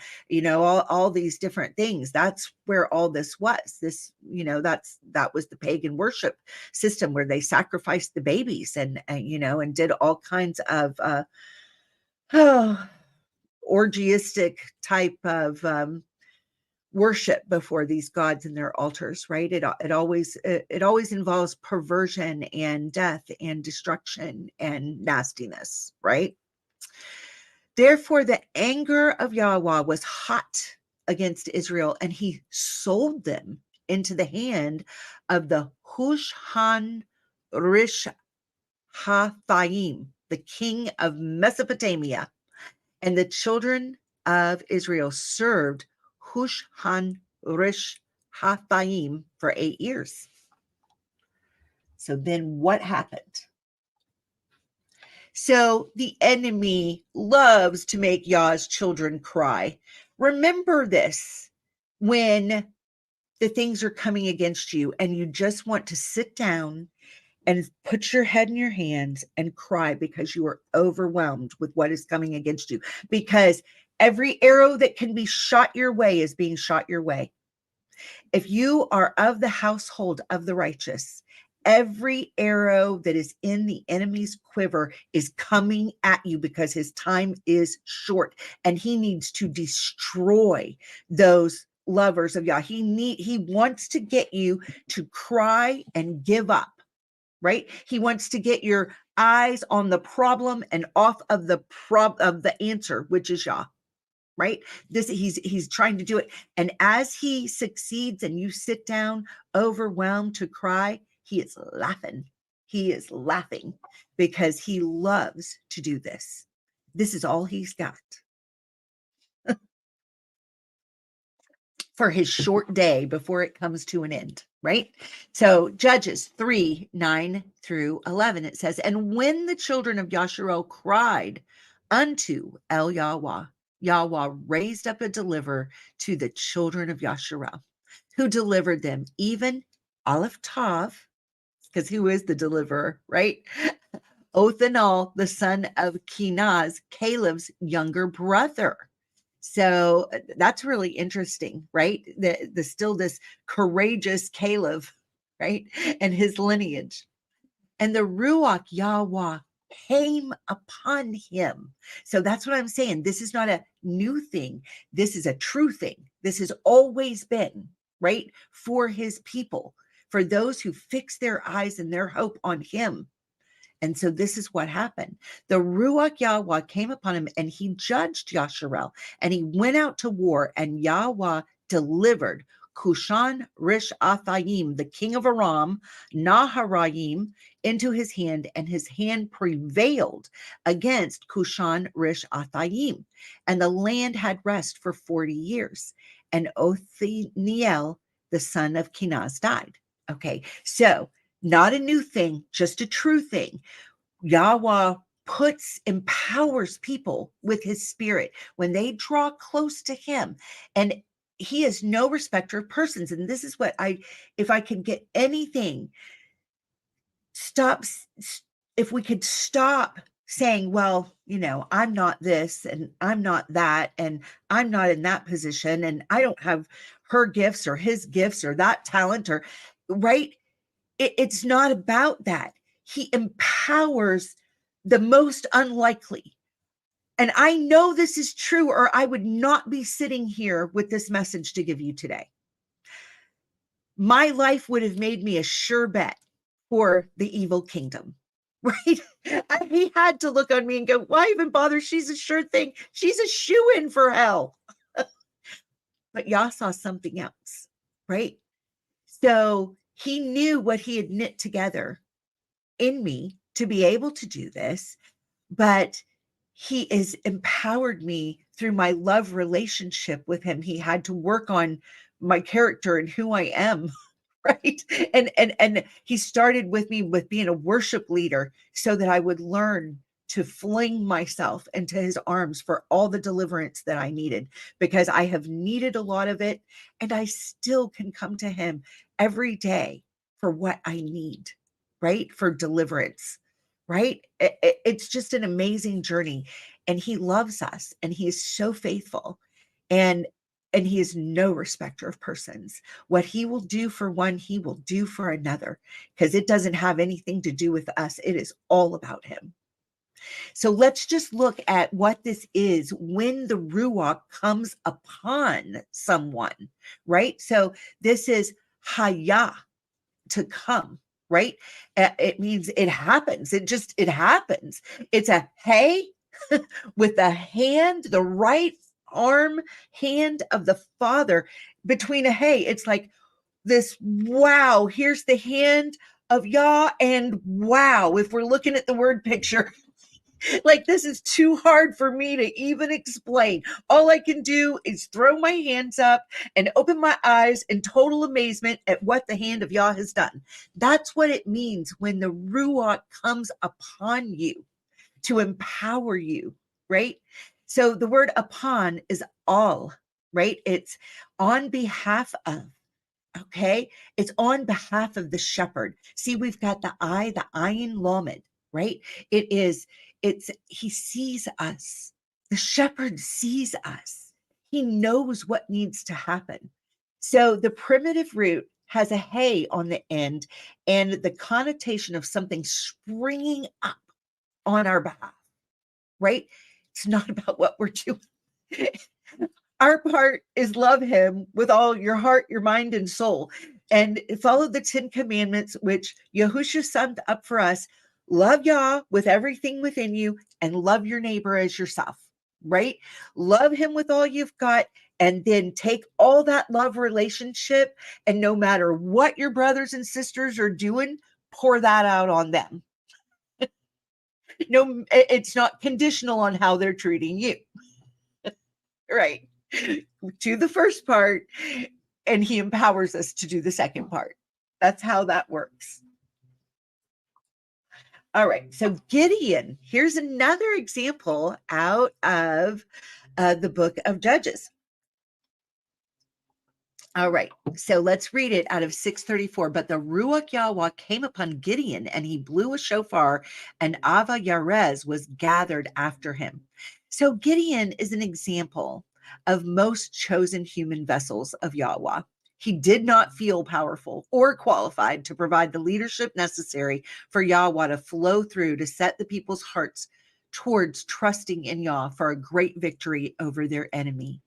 all these different things. That's where all this was. This, that was the pagan worship system, where they sacrificed the babies and did all kinds of orgiastic type of worship before these gods and their altars, right? It always involves perversion and death and destruction and nastiness, right? Therefore, the anger of Yahuah was hot against Israel, and he sold them into the hand of the Hushan Rish Hathaim, the king of Mesopotamia. And the children of Israel served Hushan Rish Hathaim for 8 years. So then what happened? So the enemy loves to make Yah's children cry. Remember this when the things are coming against you and you just want to sit down and put your head in your hands and cry because you are overwhelmed with what is coming against you. Because every arrow that can be shot your way is being shot your way. If you are of the household of the righteous, every arrow that is in the enemy's quiver is coming at you because his time is short and he needs to destroy those lovers of Yah. He wants to get you to cry and give up, right? He wants to get your eyes on the problem and off of the answer, which is Yah. Right? He's trying to do it. And as he succeeds and you sit down overwhelmed to cry, he is laughing. He is laughing because he loves to do this. This is all he's got for his short day before it comes to an end, right? So Judges 3:9-11, it says, and when the children of Yasharel cried unto El Yahweh, Yahweh raised up a deliverer to the children of Yasharel, who delivered them, even Aleph Tav, because who is the deliverer, right? Othanol, the son of Kenaz, Caleb's younger brother. So that's really interesting, right? The still this courageous Caleb, right? And his lineage. And the Ruach Yahweh came upon him. So that's what I'm saying. This is not a new thing. This is a true thing. This has always been, right? For his people, for those who fix their eyes and their hope on him. And so this is what happened. The Ruach Yahweh came upon him and he judged Yasharel and he went out to war, and Yahweh delivered Cushan Rish Athayim, the king of Aram, Naharaim, into his hand, and his hand prevailed against Cushan Rish Athayim. And the land had rest for 40 years. And Othniel, the son of Kenaz, died. Okay, so not a new thing, just a true thing. Yahweh empowers people with his spirit when they draw close to him, and he is no respecter of persons. And this is what if I could get anything, if we could stop saying, well, I'm not this and I'm not that, and I'm not in that position, and I don't have her gifts or his gifts or that talent, or right. It's not about that. He empowers the most unlikely. And I know this is true, or I would not be sitting here with this message to give you today. My life would have made me a sure bet for the evil kingdom, right? He had to look on me and go, why even bother? She's a sure thing. She's a shoo-in for hell. But Yah saw something else, right? So he knew what he had knit together in me to be able to do this, but he has empowered me through my love relationship with him. He had to work on my character and who I am, right? And he started with me with being a worship leader so that I would learn to fling myself into his arms for all the deliverance that I needed, because I have needed a lot of it, and I still can come to him every day for what I need, right? For deliverance, right? It's just an amazing journey, and he loves us, and he is so faithful, and he is no respecter of persons. What he will do for one, he will do for another, because it doesn't have anything to do with us. It is all about him. So let's just look at what this is when the Ruach comes upon someone, right? So this is Hayah, to come, right? It means it happens. It happens. It's a hey with the hand, the right arm hand of the Father between a hey. It's like, this, wow, here's the hand of Yah, and wow, if we're looking at the word picture, like, this is too hard for me to even explain. All I can do is throw my hands up and open my eyes in total amazement at what the hand of Yah has done. That's what it means when the Ruach comes upon you to empower you, right? So the word upon is all, right? It's on behalf of. Okay, it's on behalf of the shepherd. See, we've got the ayin lamed, right? He sees us. The shepherd sees us. He knows what needs to happen. So the primitive root has a hay on the end and the connotation of something springing up on our behalf, right? It's not about what we're doing. Our part is love him with all your heart, your mind, and soul, and follow the 10 commandments, which Yahusha summed up for us. Love Yah with everything within you and love your neighbor as yourself, right? Love him with all you've got, and then take all that love relationship, and no matter what your brothers and sisters are doing, pour that out on them. No, it's not conditional on how they're treating you. Right. Do the first part, and he empowers us to do the second part. That's how that works. All right. So Gideon, here's another example out of the book of Judges. All right, so let's read it out of 634. But the Ruach Yahuah came upon Gideon, and he blew a shofar, and Ava Yarez was gathered after him. So Gideon is an example of most chosen human vessels of Yahweh. He did not feel powerful or qualified to provide the leadership necessary for Yahweh to flow through to set the people's hearts towards trusting in Yah for a great victory over their enemy.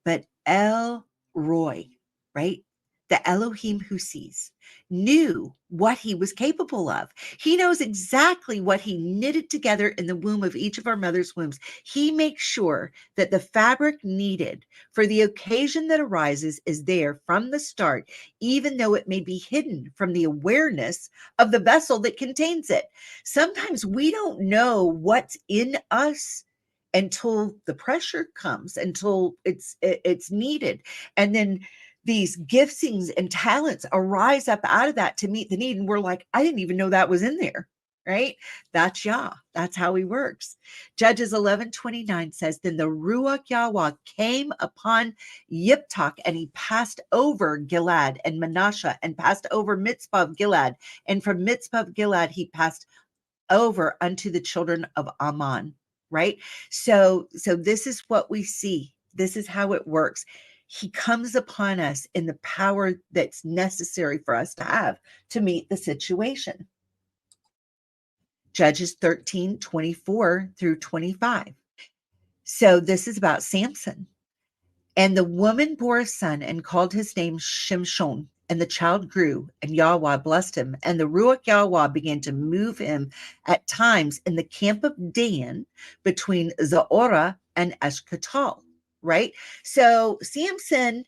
But El Roy, right? The Elohim who sees, knew what he was capable of. He knows exactly what he knitted together in the womb of each of our mother's wombs. He makes sure that the fabric needed for the occasion that arises is there from the start, even though it may be hidden from the awareness of the vessel that contains it. Sometimes we don't know what's in us until the pressure comes, until it's needed, and then these giftings and talents arise up out of that to meet the need, and we're like, I didn't even know that was in there, right? That's Yah. That's how he works. Judges 11:29 says, then the Ruach Yahuah came upon Yiptak, and he passed over Gilad and Manasseh, and passed over Mitzpah of Gilad, and from Mitzpah of Gilad he passed over unto the children of Ammon. Right? So this is what we see. This is how it works. He comes upon us in the power that's necessary for us to have to meet the situation. Judges 13:24 through 25. So this is about Samson. And the woman bore a son and called his name Shimshon. And the child grew, and Yahweh blessed him. And the Ruach Yahweh began to move him at times in the camp of Dan between Zorah and Eshcatol, right? So Samson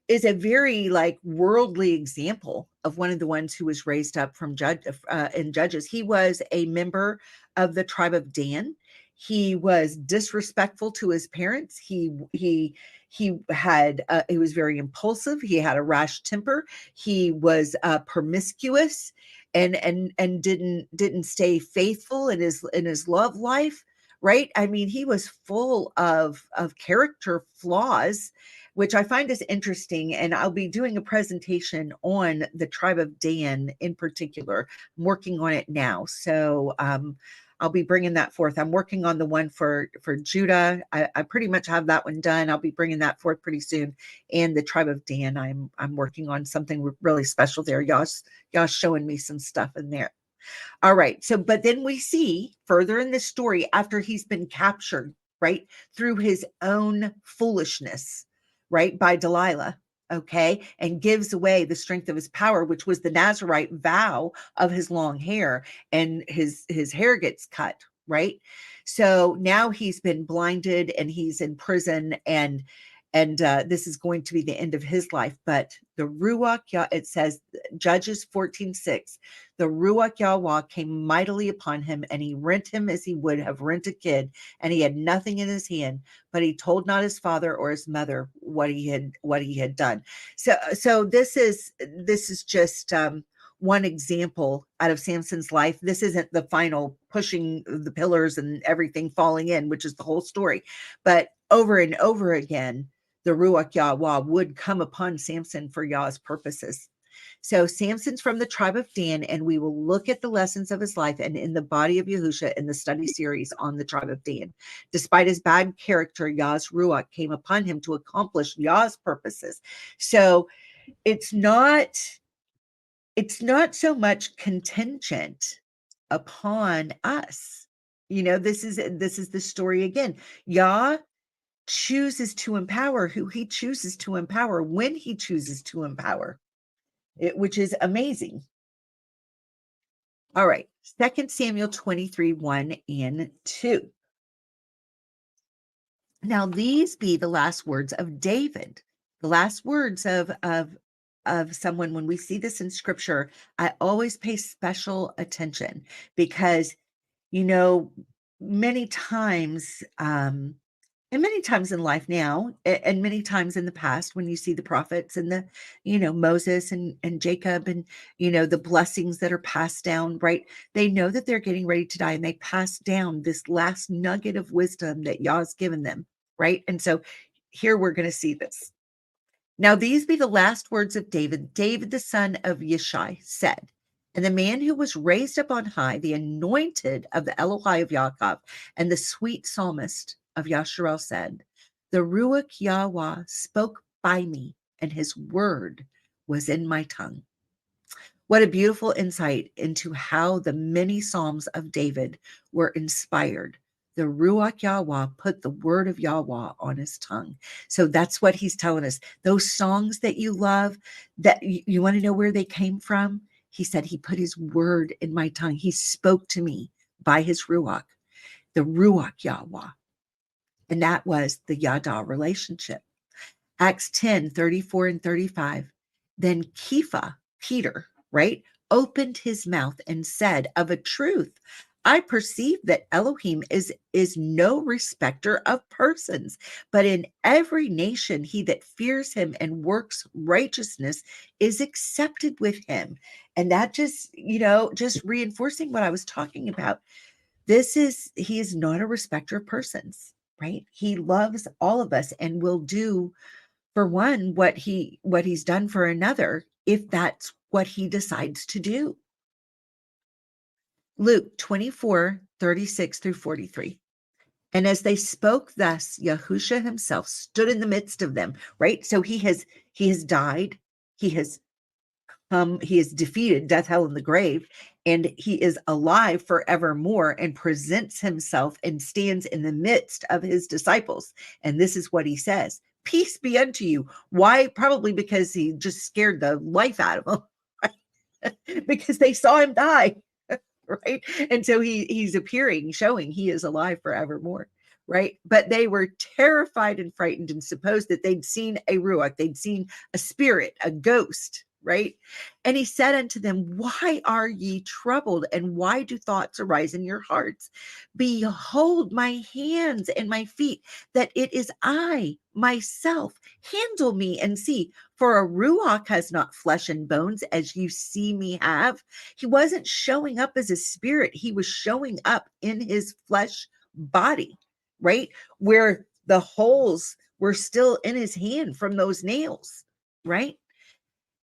is a very worldly example of one of the ones who was raised up from in Judges. He was a member of the tribe of Dan. He was disrespectful to his parents. He was very impulsive. He had a rash temper. He was promiscuous and didn't stay faithful in his love life, right? I mean, he was full of character flaws, which I find is interesting. And I'll be doing a presentation on the tribe of Dan in particular. I'm working on it now. So I'll be bringing that forth. I'm working on the one for Judah. I pretty much have that one done. I'll be bringing that forth pretty soon. And the tribe of Dan, I'm working on something really special there. Y'all showing me some stuff in there. All right. So, but then we see further in this story, after he's been captured, right, through his own foolishness, right, by Delilah, okay, and gives away the strength of his power, which was the Nazarite vow of his long hair, and his hair gets cut, right? So now he's been blinded and he's in prison, and And this is going to be the end of his life. But the Ruach, it says, Judges 14:6, the Ruach Yahuah came mightily upon him, and he rent him as he would have rent a kid, and he had nothing in his hand, but he told not his father or his mother what he had done. So this is just one example out of Samson's life. This isn't the final pushing the pillars and everything falling in, which is the whole story. But over and over again, the Ruach Yahuah would come upon Samson for Yah's purposes. So Samson's from the tribe of Dan, and we will look at the lessons of his life and in the body of Yahusha in the study series on the tribe of Dan. Despite his bad character, Yah's Ruach came upon him to accomplish Yah's purposes. So it's not so much contingent upon us. This is the story again. Yah chooses to empower who he chooses to empower when he chooses to empower it, which is amazing. All right. 2 Samuel 23, 1 and 2. Now these be the last words of David, the last words of someone. When we see this in scripture, I always pay special attention because, many times, and many times in life now, and many times in the past, when you see the prophets and Moses and Jacob and, the blessings that are passed down, right? They know that they're getting ready to die, and they pass down this last nugget of wisdom that Yah's given them, right? And so here we're going to see this. Now, these be the last words of David. David, the son of Yishai, said, and the man who was raised up on high, the anointed of the Elohai of Yaakov, and the sweet psalmist of Yasharel said, the Ruach Yahuah spoke by me, and his word was in my tongue. What a beautiful insight into how the many Psalms of David were inspired. The Ruach Yahuah put the word of Yahuah on his tongue. So that's what he's telling us. Those songs that you love, that you want to know where they came from? He said, he put his word in my tongue. He spoke to me by his Ruach, the Ruach Yahuah. And that was the Yada relationship. Acts 10, 34 and 35. Then Kepha, Peter, right, opened his mouth and said, of a truth, I perceive that Elohim is no respecter of persons, but in every nation he that fears him and works righteousness is accepted with him. And that just reinforcing what I was talking about. He is not a respecter of persons, right? He loves all of us and will do for one what he's done for another, if that's what he decides to do. Luke 24, 36 through 43. And as they spoke thus, Yahusha himself stood in the midst of them, right? So he has died. He has defeated death, hell, and the grave, and he is alive forevermore, and presents himself and stands in the midst of his disciples. And this is what he says: peace be unto you. Why? Probably because he just scared the life out of them, right? Because they saw him die, right? And so he's appearing, showing he is alive forevermore, right? But they were terrified and frightened and supposed that they'd seen a Ruach, they'd seen a spirit, a ghost, right? And he said unto them, why are ye troubled, and why do thoughts arise in your hearts? Behold my hands and my feet, that it is I myself. Handle me and see, for a Ruach has not flesh and bones as you see me have. He wasn't showing up as a spirit. He was showing up in his flesh body, right? Where the holes were still in his hand from those nails, right?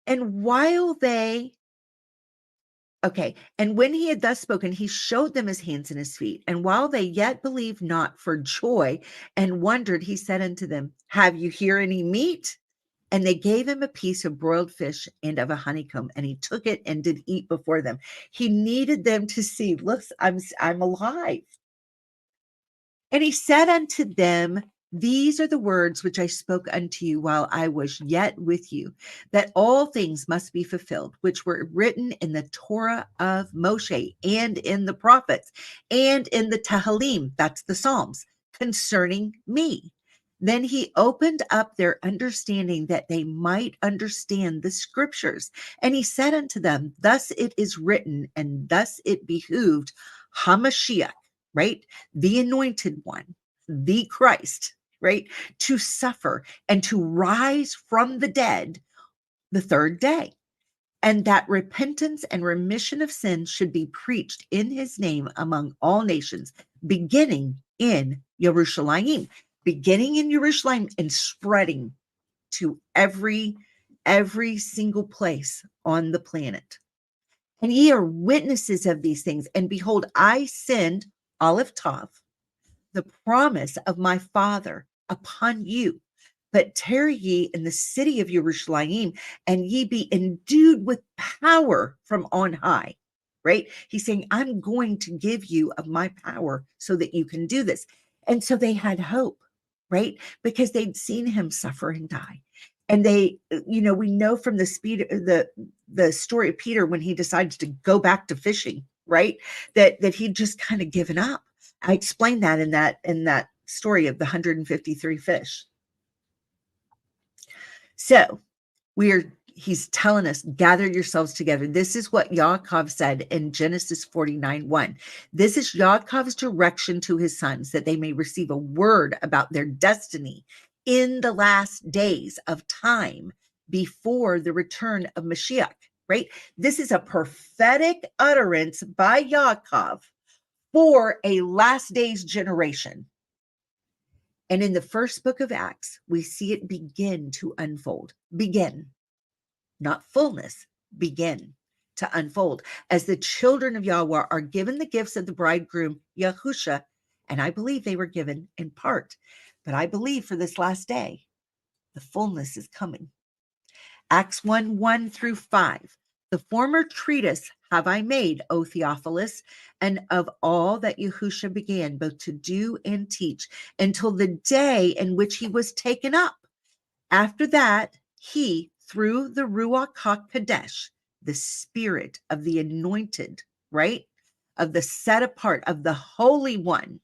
And when he had thus spoken, he showed them his hands and his feet. And while they yet believed not for joy and wondered, he said unto them, have you here any meat? And they gave him a piece of broiled fish and of a honeycomb, and he took it and did eat before them. He needed them to see, look, I'm alive. And he said unto them, these are the words which I spoke unto you while I was yet with you, that all things must be fulfilled, which were written in the Torah of Moshe, and in the prophets, and in the Tehillim, that's the Psalms, concerning me. Then he opened up their understanding that they might understand the scriptures. And he said unto them, thus it is written, and thus it behooved Hamashiach, right? The anointed one, the Christ, right? To suffer and to rise from the dead the third day, and that repentance and remission of sins should be preached in his name among all nations, beginning in Jerusalem, and spreading to every single place on the planet. And ye are witnesses of these things. And behold, I send Aleph Tav, the promise of my Father, upon you. But tarry ye in the city of Jerusalem, and ye be endued with power from on high. Right? He's saying, I'm going to give you of my power so that you can do this. And so they had hope, right? Because they'd seen him suffer and die. And they, we know from the story of Peter when he decides to go back to fishing, right? That he'd just kind of given up. I explained that in that story of the 153 fish. So he's telling us, gather yourselves together. This is what Yaakov said in Genesis 49:1. This is Yaakov's direction to his sons, that they may receive a word about their destiny in the last days of time before the return of Mashiach, right? This is a prophetic utterance by Yaakov for a last days generation. And in the first book of Acts, we see it begin to unfold. Begin, not fullness, begin to unfold as the children of Yahuah are given the gifts of the bridegroom, Yahusha. And I believe they were given in part, but I believe for this last day, the fullness is coming. Acts 1:1-5. The former treatise have I made, O Theophilus, and of all that Yahusha began both to do and teach, until the day in which he was taken up. After that, he, through the Ruach HaKodesh, the spirit of the anointed, right? Of the set apart, of the Holy One,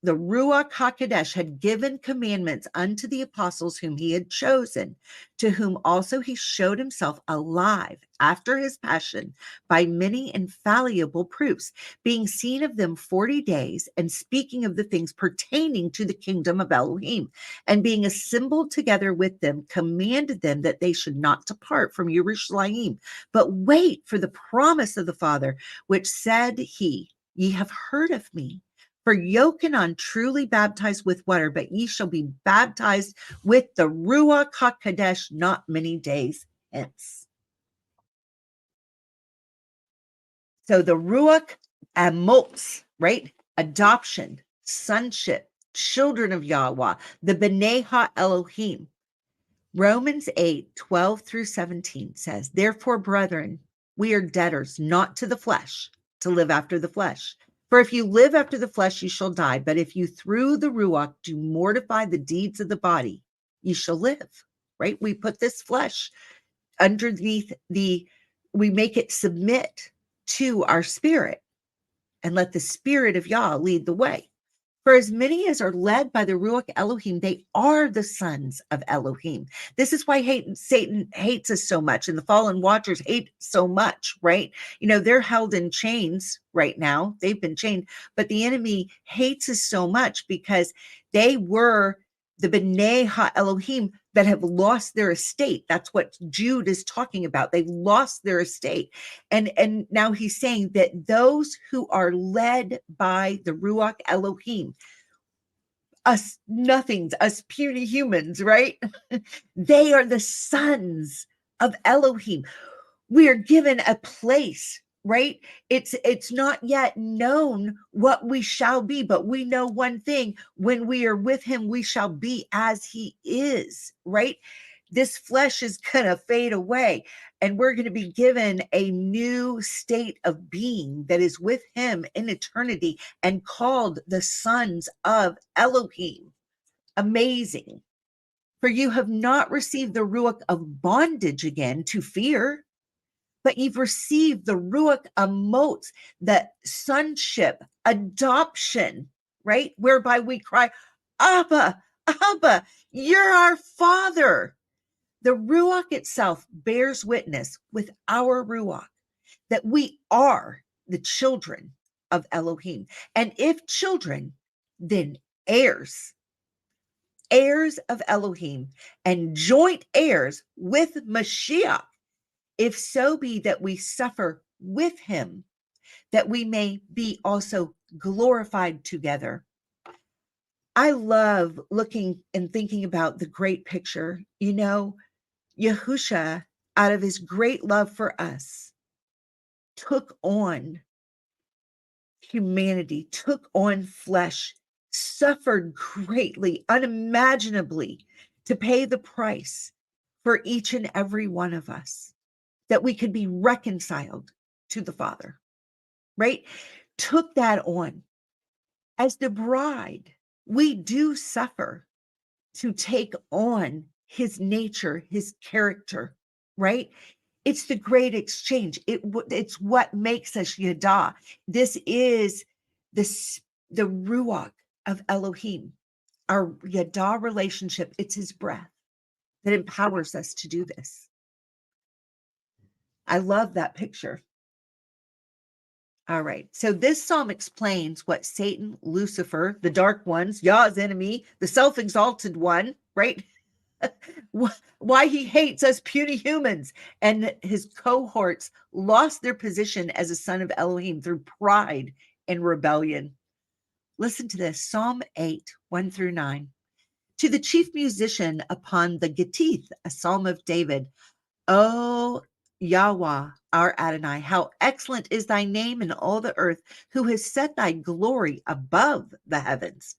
the Ruach HaKodesh had given commandments unto the apostles whom he had chosen, to whom also he showed himself alive after his passion by many infallible proofs, being seen of them 40 days, and speaking of the things pertaining to the kingdom of Elohim, and being assembled together with them, commanded them that they should not depart from Jerusalem, but wait for the promise of the Father, which said he, ye have heard of me. For Yochanan truly baptized with water, but ye shall be baptized with the Ruach HaKodesh not many days hence. So the Ruach Amotz, right? Adoption, sonship, children of Yahuah, the B'nai Ha-Elohim. Romans 8:12-17 says, therefore, brethren, we are debtors not to the flesh, to live after the flesh. For if you live after the flesh, you shall die. But if you through the Ruach do mortify the deeds of the body, you shall live, right? We put this flesh underneath we make it submit to our spirit and let the spirit of Yah lead the way. For as many as are led by the Ruach Elohim, they are the sons of Elohim. This is why Satan hates us so much, and the fallen watchers hate so much, right? They're held in chains right now. They've been chained, but the enemy hates us so much because they were the B'nai Ha-Elohim that have lost their estate. That's what Jude is talking about. They lost their estate. And now he's saying that those who are led by the Ruach Elohim, us nothings, us puny humans, right? They are the sons of Elohim. We are given a place, right? It's not yet known what we shall be, but we know one thing: when we are with him, we shall be as he is, right? This flesh is gonna fade away, and we're going to be given a new state of being that is with him in eternity and called the sons of Elohim. Amazing. For you have not received the Ruach of bondage again to fear, but you've received the Ruach Amotz, the sonship, adoption, right? Whereby we cry, Abba, Abba, you're our Father. The Ruach itself bears witness with our Ruach that we are the children of Elohim. And if children, then heirs, heirs of Elohim, and joint heirs with Mashiach, if so be that we suffer with him, that we may be also glorified together. I love looking and thinking about the great picture. You know, Yahusha, out of his great love for us, took on humanity, took on flesh, suffered greatly, unimaginably, to pay the price for each and every one of us, that we could be reconciled to the Father, right? Took that on. As the bride, we do suffer to take on his nature, his character, right? It's the great exchange. It's what makes us Yada. This is the Ruach of Elohim, our Yada relationship. It's his breath that empowers us to do this. I love that picture. All right. So this psalm explains what Satan, Lucifer, the dark ones, Yah's enemy, the self-exalted one, right? Why he hates us puny humans, and his cohorts lost their position as a son of Elohim through pride and rebellion. Listen to this, Psalm 8, 1-9. To the chief musician upon the Gittith, a psalm of David, O Yahuah, our Adonai, how excellent is thy name in all the earth, who has set thy glory above the heavens.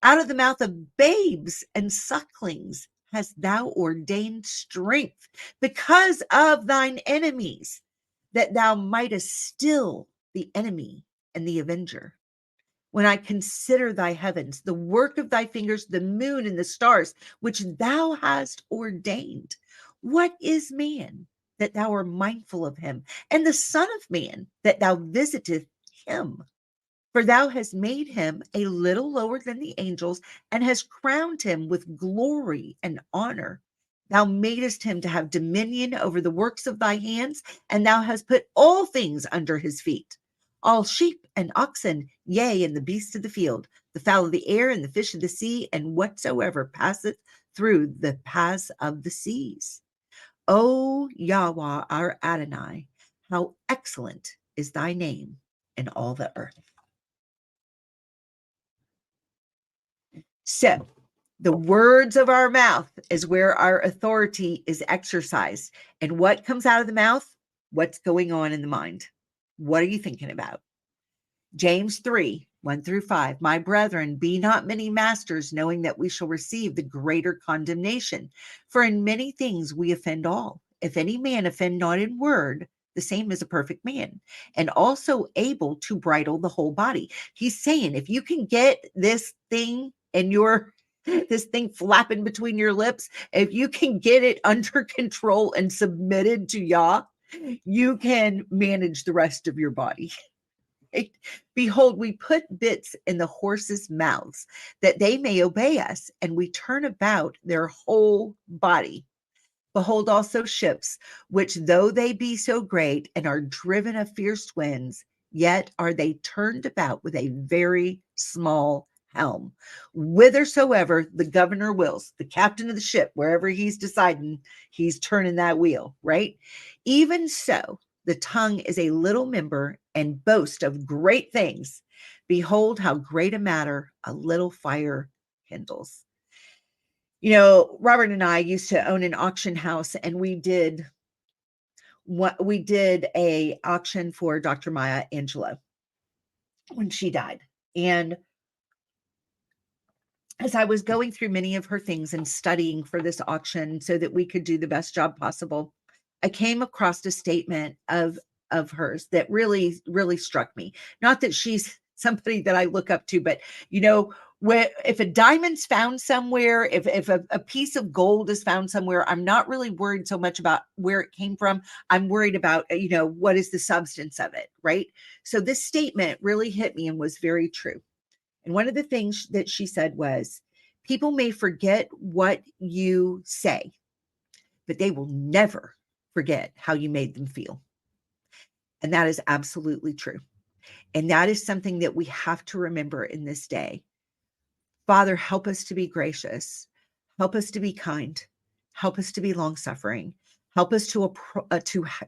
Out of the mouth of babes and sucklings hast thou ordained strength because of thine enemies, that thou mightest still the enemy and the avenger. When I consider thy heavens, the work of thy fingers, the moon and the stars, which thou hast ordained, what is man that thou art mindful of him, and the son of man that thou visiteth him? For thou hast made him a little lower than the angels, and hast crowned him with glory and honor. Thou madest him to have dominion over the works of thy hands, and thou hast put all things under his feet, all sheep and oxen, yea, and the beasts of the field, the fowl of the air, and the fish of the sea, and whatsoever passeth through the paths of the seas. O Yahweh, our Adonai, how excellent is thy name in all the earth. So, the words of our mouth is where our authority is exercised. And what comes out of the mouth? What's going on in the mind? What are you thinking about? James 3, 1-5. My brethren, be not many masters, knowing that we shall receive the greater condemnation. For in many things we offend all. If any man offend not in word, the same is a perfect man, and also able to bridle the whole body. He's saying, if you can get this thing and this thing flapping between your lips, if you can get it under control and submitted to Yah, you can manage the rest of your body. Right? Behold, we put bits in the horses' mouths that they may obey us, and we turn about their whole body. Behold also ships, which though they be so great and are driven of fierce winds, yet are they turned about with a very small helm, whithersoever the governor wills, the captain of the ship, wherever he's deciding, he's turning that wheel, right? Even so, the tongue is a little member and boast of great things. Behold, how great a matter a little fire kindles. You know, Robert and I used to own an auction house, and we did a auction for Dr. Maya Angelou when she died. And as I was going through many of her things and studying for this auction so that we could do the best job possible, I came across a statement of hers that really, really struck me. Not that she's somebody that I look up to, but you know, if a diamond's found somewhere, if a piece of gold is found somewhere, I'm not really worried so much about where it came from. I'm worried about, you know, what is the substance of it, right? So this statement really hit me and was very true. And one of the things that she said was, People may forget what you say, but they will never forget how you made them feel. And that is absolutely true. And that is something that we have to remember in this day. Father, help us to be gracious. Help us to be kind. Help us to be long-suffering. Help us to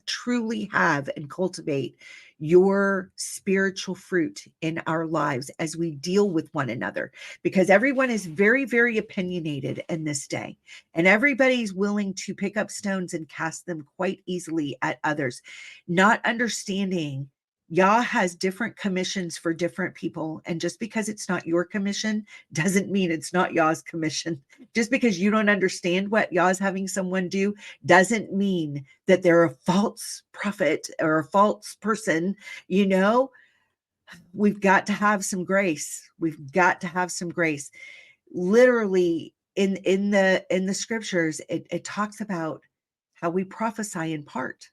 truly have and cultivate your spiritual fruit in our lives as we deal with one another, because everyone is very, very opinionated in this day, and everybody's willing to pick up stones and cast them quite easily at others, not understanding Yah has different commissions for different people. And just because it's not your commission doesn't mean it's not Yah's commission. Just because you don't understand what Yah's having someone do doesn't mean that they're a false prophet or a false person. We've got to have some grace. We've got to have some grace. Literally in the scriptures, it talks about how we prophesy in part.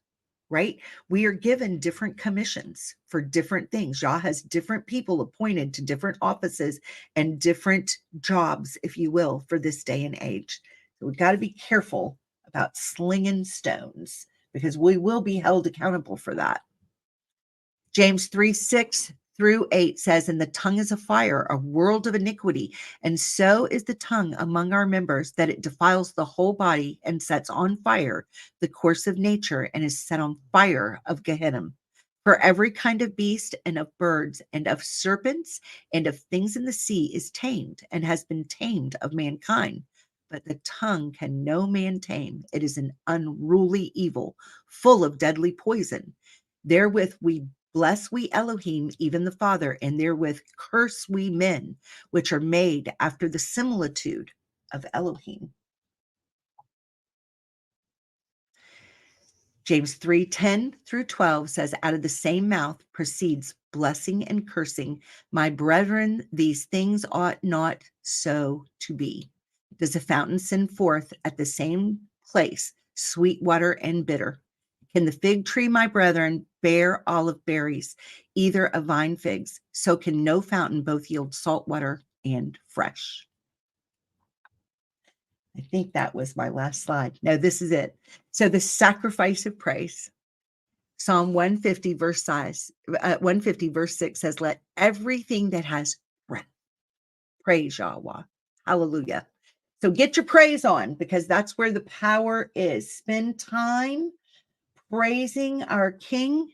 Right? We are given different commissions for different things. Yah has different people appointed to different offices and different jobs, if you will, for this day and age. So we've got to be careful about slinging stones, because we will be held accountable for that. James 3:6-8 says, and the tongue is a fire, a world of iniquity, and so is the tongue among our members, that it defiles the whole body and sets on fire the course of nature, and is set on fire of Gehenna. For every kind of beast and of birds and of serpents and of things in the sea is tamed and has been tamed of mankind. But the tongue can no man tame. It is an unruly evil, full of deadly poison. Therewith we bless we Elohim, even the Father, and therewith curse we men, which are made after the similitude of Elohim. James 3:10-12 says, out of the same mouth proceeds blessing and cursing. My brethren, these things ought not so to be. Does a fountain send forth at the same place sweet water and bitter? Can the fig tree, my brethren, bear olive berries, either of vine figs? So can no fountain both yield salt water and fresh. I think that was my last slide. No, this is it. So the sacrifice of praise. Psalm 150 verse 6 says, let everything that has breath praise Yahweh. Hallelujah. So get your praise on, because that's where the power is. Spend time praising our King,